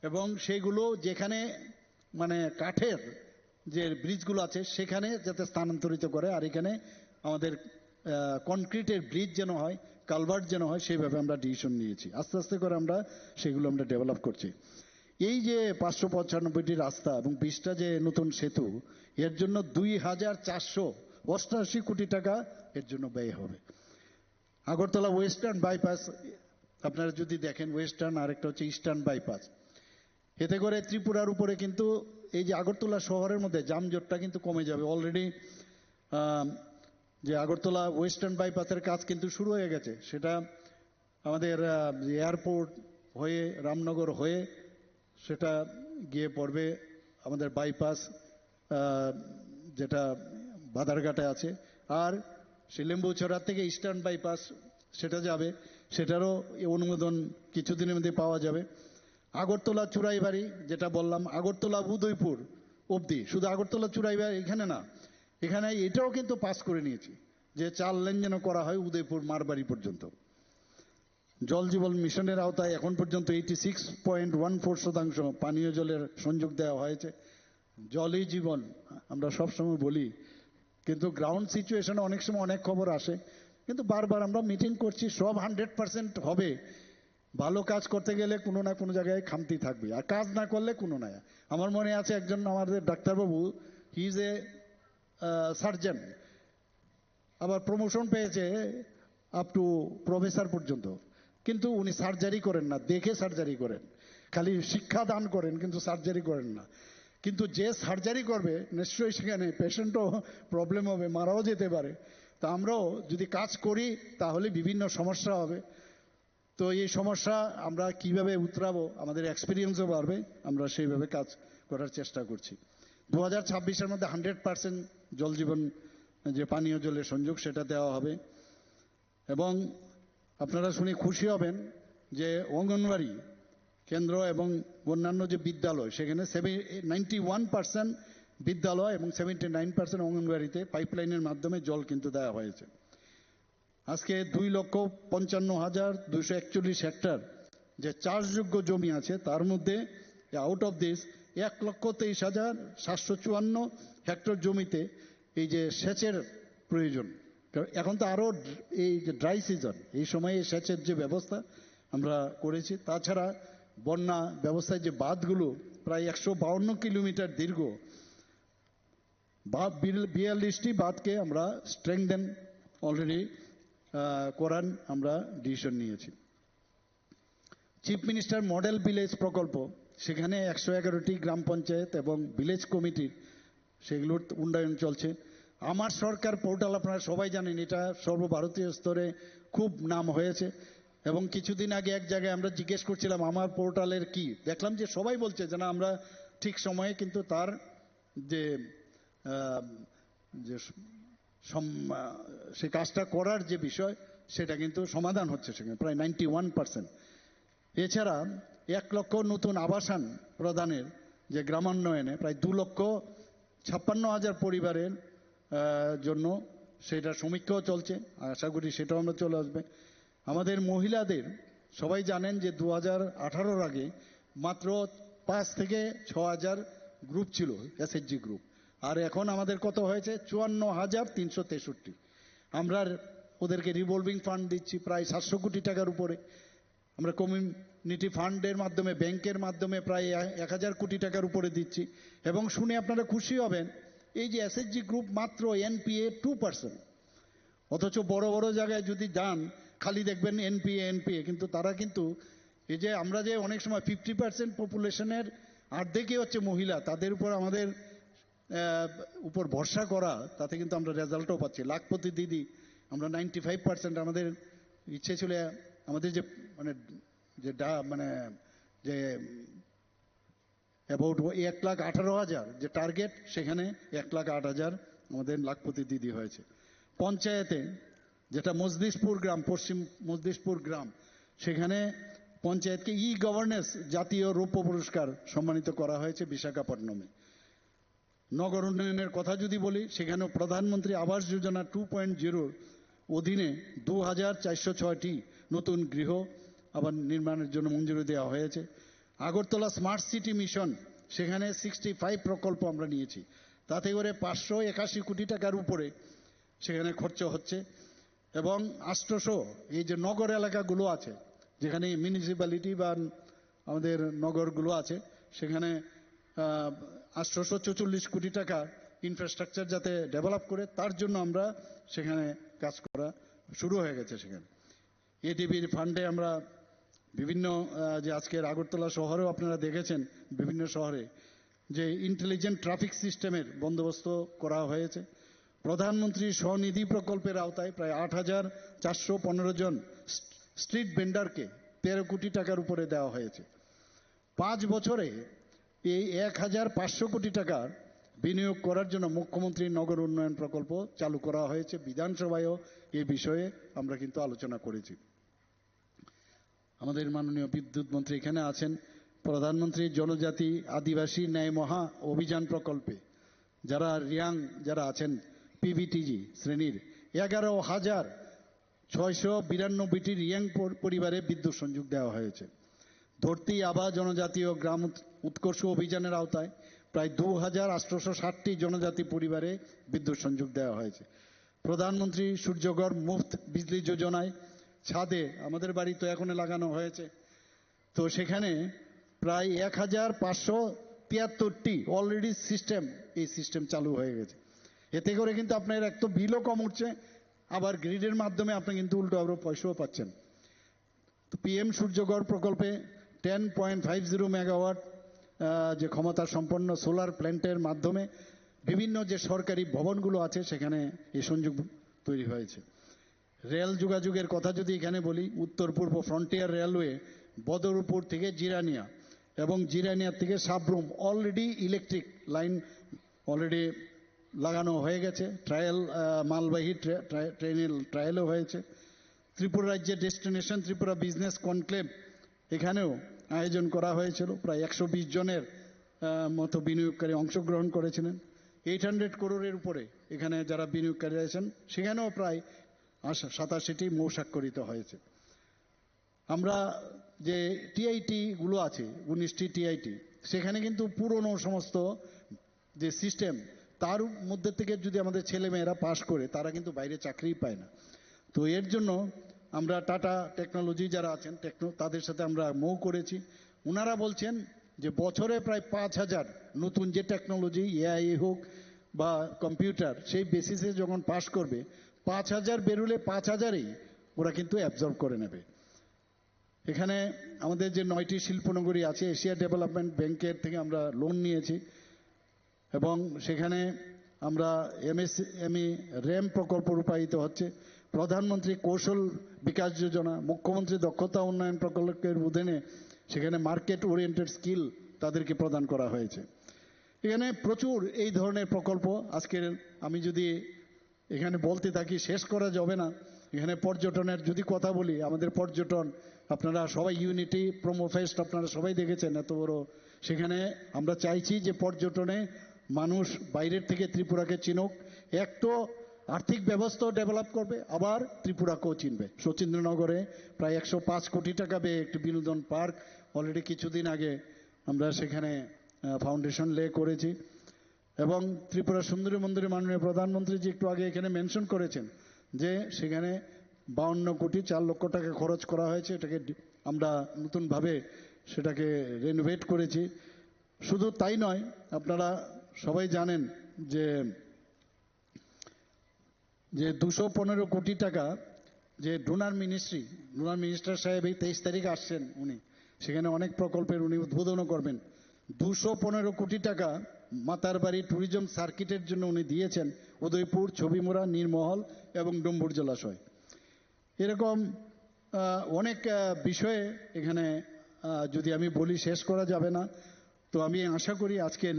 এবং সেইগুলো যেখানে মানে কাঠের যে ব্রিজগুলো আছে সেখানে যাতে স্থানান্তরিত করে, আর এখানে আমাদের কনক্রিটের ব্রিজ যেন হয়, কালভার্ট যেন হয়, সেইভাবে আমরা ডিসিশন নিয়েছি। আস্তে আস্তে করে আমরা সেগুলো আমরা ডেভেলপ করছি। এই যে 595টি রাস্তা এবং 20টা যে নতুন সেতু, এর জন্য 2488 কোটি টাকা এর জন্য ব্যয় হবে। আগরতলা ওয়েস্টার্ন বাইপাস আপনারা যদি দেখেন, ওয়েস্টার্ন আর একটা হচ্ছে ইস্টার্ন বাইপাস, এতে করে ত্রিপুরার উপরে কিন্তু এই যে আগরতলা শহরের মধ্যে যানজটটা কিন্তু কমে যাবে। অলরেডি যে আগরতলা ওয়েস্টার্ন বাইপাসের কাজ কিন্তু শুরু হয়ে গেছে, সেটা আমাদের এয়ারপোর্ট হয়ে রামনগর হয়ে সেটা গিয়ে পড়বে আমাদের বাইপাস যেটা বাধারঘাটে আছে, আর শিলিম্বুছড়া থেকে ইস্টার্ন বাইপাস সেটা যাবে, সেটারও অনুমোদন কিছুদিনের মধ্যে পাওয়া যাবে। আগরতলা চুরাইবাড়ি যেটা বললাম, আগরতলা উদয়পুর অবধি, শুধু আগরতলা চুরাইবাড়ি এখানে না, এখানে এটাও কিন্তু পাস করে নিয়েছি যে 4 লেন যেন করা হয় উদয়পুর মারবাড়ি পর্যন্ত। জল জীবন মিশনের আওতায় এখন পর্যন্ত 86.14% পানীয় জলের সংযোগ দেওয়া হয়েছে। জলই জীবন আমরা সবসময় বলি, কিন্তু গ্রাউন্ড সিচুয়েশনে অনেক সময় অনেক খবর আসে, কিন্তু বারবার আমরা মিটিং করছি, সব 100% হবে। ভালো কাজ করতে গেলে কোনো না কোনো জায়গায় খামতি থাকবে, আর কাজ না করলে কোনো না। আমার মনে আছে একজন আমাদের ডাক্তারবাবু, হি ইজ এ সার্জন, আবার প্রমোশন পেয়েছে আপ টু প্রফেসর পর্যন্ত, কিন্তু উনি সার্জারি করেন না, দেখে সার্জারি করেন, খালি শিক্ষা দান করেন কিন্তু সার্জারি করেন না। কিন্তু যে সার্জারি করবে নিশ্চয়ই সেখানে পেশেন্টও প্রবলেম হবে, মারাও যেতে পারে। তা আমরাও যদি কাজ করি তাহলে বিভিন্ন সমস্যা হবে। তো এই সমস্যা আমরা কিভাবে উতরাবো, আমাদের এক্সপিরিয়েন্সও বাড়বে, আমরা সেইভাবে কাজ করার চেষ্টা করছি। 2026-এর মধ্যে 100% জল জীবন যে পানীয় জলের সংযোগ সেটা দেওয়া হবে। এবং আপনারা শুনে খুশি হবেন যে অঙ্গনওয়াড়ি কেন্দ্র এবং অন্যান্য যে বিদ্যালয়, সেখানে 91% বিদ্যালয় এবং 79% অঙ্গনওয়াড়িতে পাইপলাইনের মাধ্যমে জল কিন্তু দেওয়া হয়েছে। আজকে 2,55,241 হেক্টর যে চাষযোগ্য জমি আছে, তার মধ্যে আউট অফ দিস 1,23,754 হেক্টর জমিতে এই যে সেচের প্রয়োজন। এখন তো আরো এই যে ড্রাই সিজন, এই সময়ে সেচের যে ব্যবস্থা আমরা করেছি। তাছাড়া বন্যা ব্যবস্থায় যে বাঁধগুলো প্রায় 152 কিলোমিটার দীর্ঘ, 42টি বাঁধকে আমরা স্ট্রেংথেন অলরেডি করার আমরা ডিসিশন নিয়েছি। চিফ মিনিস্টার মডেল ভিলেজ প্রকল্প, সেখানে 111টি গ্রাম পঞ্চায়েত এবং ভিলেজ কমিটির সেগুলোর উন্নয়ন চলছে। আমার সরকার পোর্টাল আপনারা সবাই জানেন, এটা সর্বভারতীয় স্তরে খুব নাম হয়েছে। এবং কিছুদিন আগে এক জায়গায় আমরা জিজ্ঞেস করছিলাম আমার পোর্টালের কি, দেখলাম যে সবাই বলছে যে না আমরা ঠিক সময়ে কিন্তু তার যে সে কাজটা করার যে বিষয় সেটা কিন্তু সমাধান হচ্ছে সেখানে প্রায় 91%। এছাড়া 1 লক্ষ নতুন আবাসন প্রদানের যে গ্রামান্বয়নে প্রায় 2,56,000 পরিবারের জন্য সেটা সমীক্ষাও চলছে, আশা করি সেটাও আমরা চলে আসবে। আমাদের মহিলাদের সবাই জানেন যে 2018-র আগে মাত্র 5 থেকে 6,000 গ্রুপ ছিল, এসএইচজি গ্রুপ, আর এখন আমাদের কত হয়েছে 54,363। আমরা ওদেরকে রিভলভিং ফান্ড দিচ্ছি প্রায় 700 কোটি টাকার উপরে। আমরা কমিউনিটি ফান্ডের মাধ্যমে, ব্যাংকের মাধ্যমে প্রায় 1,000 কোটি টাকার উপরে দিচ্ছি। এবং শুনে আপনারা খুশি হবেন, এই যে এসএইচজি গ্রুপ মাত্র এনপিএ 2%, অথচ বড় বড় জায়গায় যদি যান খালি দেখবেন এনপিএ, কিন্তু তারা কিন্তু এই যে আমরা যে অনেক সময় 50% পপুলেশনের অর্ধেকই হচ্ছে মহিলা, তাদের উপর আমাদের উপর ভরসা করা, তাতে কিন্তু আমরা রেজাল্টও পাচ্ছি। লাখপতি দিদি আমরা 95%, আমাদের ইচ্ছে ছিল আমাদের যে যে অ্যাবাউট 1,18,000 যে টার্গেট, সেখানে 1,08,000 আমাদের লাখপতি দিদি হয়েছে। পঞ্চায়েতে যেটা মজলিশপুর গ্রাম, পশ্চিম মজলিশপুর গ্রাম, সেখানে পঞ্চায়েতকে ই গভর্নেন্স জাতীয় রৌপ্য পুরস্কার সম্মানিত করা হয়েছে বিশাখাপট্টনমে। নগর উন্নয়নের কথা যদি বলি, সেখানেও প্রধানমন্ত্রী আবাস যোজনা 2.0 অধীনে 2406টি নতুন গৃহ আবার নির্মাণের জন্য মঞ্জুরি দেওয়া হয়েছে। আগরতলা স্মার্ট সিটি মিশন, সেখানে 65 প্রকল্প আমরা নিয়েছি, তাতে করে 581 কোটি টাকার উপরে সেখানে খরচ হচ্ছে। এবং 800 এই যে নগর এলাকাগুলো আছে, যেখানে মিউনিসিপ্যালিটি বা আমাদের নগরগুলো আছে, সেখানে 844 কোটি টাকা ইনফ্রাস্ট্রাকচার যাতে ডেভেলপ করে, তার জন্য আমরা সেখানে কাজ করা শুরু হয়ে গেছে। সেখানে এডিবির ফান্ডে আমরা বিভিন্ন যে আজকের আগরতলা শহরেও আপনারা দেখেছেন বিভিন্ন শহরে যে ইন্টেলিজেন্ট ট্রাফিক সিস্টেমের বন্দোবস্ত করা হয়েছে। প্রধানমন্ত্রী স্বনিধি প্রকল্পের আওতায় প্রায় 8415 জন স্ট্রিট ভেন্ডারকে 13 কোটি টাকার উপরে দেওয়া হয়েছে। 5 বছরে এই 1500 কোটি টাকার বিনিয়োগ করার জন্য মুখ্যমন্ত্রী নগর উন্নয়ন প্রকল্প চালু করা হয়েছে। বিধানসভায়ও এই বিষয়ে আমরা কিন্তু আলোচনা করেছি। আমাদের মাননীয় বিদ্যুৎ মন্ত্রী এখানে আছেন। প্রধানমন্ত্রী জনজাতি আদিবাসী ন্যায় মহা অভিযান প্রকল্পে যারা রিয়াং যারা আছেন পিভিটিজি শ্রেণীর 11,692টি রিয়াং পরিবারে বিদ্যুৎ সংযোগ দেওয়া হয়েছে। ধরতি আবা জনজাতীয় গ্রাম উৎকর্ষ অভিযানের আওতায় প্রায় 2860টি জনজাতি পরিবারে বিদ্যুৎ সংযোগ দেওয়া হয়েছে। প্রধানমন্ত্রী সূর্যঘর মুফত বিজলি যোজনায় ছাদে আমাদের বাড়ি তো এখন লাগানো হয়েছে, তো সেখানে প্রায় 1573টি অলরেডি এই সিস্টেম চালু হয়ে গেছে। এতে করে কিন্তু আপনার এক তো বিলও কম উঠছে, আবার গ্রিডের মাধ্যমে আপনি কিন্তু উল্টো আরো পয়সাও পাচ্ছেন। তো পিএম সূর্যঘর প্রকল্পে 10.50 মেগাওয়াট যে ক্ষমতা সম্পন্ন সোলার প্ল্যান্টের মাধ্যমে বিভিন্ন যে সরকারি ভবনগুলো আছে সেখানে এই সংযোগ তৈরি হয়েছে। রেল যোগাযোগের কথা যদি এখানে বলি, উত্তর পূর্ব ফ্রন্টিয়ার রেলওয়ে বদরপুর থেকে জিরানিয়া এবং জিরানিয়া থেকে Sabroom already electric line already লাগানো হয়ে গেছে। ট্রায়াল মালবাহী ট্রেনের ট্রায়ালও হয়েছে। ত্রিপুরা রাজ্যের ডেস্টিনেশন ত্রিপুরা বিজনেস কনক্লেভ এখানেও আয়োজন করা হয়েছিল। প্রায় 120 জনের মতো বিনিয়োগকারী অংশগ্রহণ করেছিলেন। 800 করোড়ের উপরে এখানে যারা বিনিয়োগকারী আছেন, সেখানেও প্রায় 87টি মৌস্বাক্ষরিত হয়েছে। আমরা যে টিআইটি গুলো আছে 19টি টিআইটি, সেখানে কিন্তু পুরনো সমস্ত যে সিস্টেম, তার মধ্যে থেকে যদি আমাদের ছেলেমেয়েরা পাশ করে, তারা কিন্তু বাইরে চাকরি পায় না। তো এর জন্য আমরা টাটা টেকনোলজি যারা আছেন তাদের সাথে আমরা মৌ করেছি। ওনারা বলছেন যে বছরে প্রায় 5000 নতুন যে টেকনোলজি এআই হোক বা কম্পিউটার, সেই বেসিসে যখন পাশ করবে 5000 বেরোলে 5000ই ওরা কিন্তু অ্যাবজর্ব করে নেবে। এখানে আমাদের যে 9টি শিল্পনগরী আছে, এশিয়া ডেভেলপমেন্ট ব্যাংকের থেকে আমরা লোন নিয়েছি এবং সেখানে আমরা এমএসএমই র্যাম প্রকল্প রূপায়িত হচ্ছে। প্রধানমন্ত্রী কৌশল বিকাশ যোজনা, মুখ্যমন্ত্রী দক্ষতা উন্নয়ন প্রকল্পের অধীনে সেখানে মার্কেট ওরিয়েন্টেড স্কিল তাদেরকে প্রদান করা হয়েছে। এখানে প্রচুর এই ধরনের প্রকল্প আজকের আমি যদি এখানে বলতে থাকি শেষ করা যাবে না। এখানে পর্যটনের যদি কথা বলি, আমাদের পর্যটন আপনারা সবাই ইউনিটি প্রোমো ফেস্ট আপনারা সবাই দেখেছেন এত বড়। সেখানে আমরা চাইছি যে পর্যটনে মানুষ বাইরের থেকে ত্রিপুরাকে চিনুক, এক তো আর্থিক ব্যবস্থাও ডেভেলপ করবে, আবার ত্রিপুরাকেও চিনবে। শচীন্দ্রনগরে প্রায় 105 কোটি টাকা ব্যয়ে একটি বিনোদন পার্ক অলরেডি কিছুদিন আগে আমরা সেখানে ফাউন্ডেশন লে করেছি। এবং ত্রিপুরা সুন্দরী মন্দিরে মাননীয় প্রধানমন্ত্রী যে একটু আগে এখানে মেনশন করেছেন যে সেখানে 52 কোটি 4 লক্ষ টাকা খরচ করা হয়েছে। এটাকে আমরা নতুনভাবে সেটাকে রেনোভেট করেছি। শুধু তাই নয়, আপনারা সবাই জানেন যে 215 কোটি টাকা যে ডোনার মিনিস্টার সাহেব এই 23 তারিখ আসছেন, উনি সেখানে অনেক প্রকল্পের উনি উদ্বোধনও করবেন। 215 কোটি টাকা মাতারবাড়ি ট্যুরিজম সার্কিটের জন্য উনি দিয়েছেন, উদয়পুর, ছবিমুড়া, নীরমহল এবং ডম্বুর জলাশয়। এরকম অনেক বিষয়ে এখানে যদি আমি বলি শেষ করা যাবে না। তো আমি আশা করি আজকের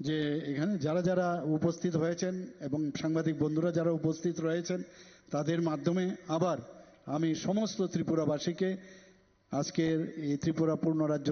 যে এখানে যারা যারা উপস্থিত হয়েছেন এবং সাংবাদিক বন্ধুরা যারা উপস্থিত রয়েছেন, তাদের মাধ্যমে আবার আমি সমস্ত ত্রিপুরাবাসীকে আজকের এই ত্রিপুরা পূর্ণ রাজ্য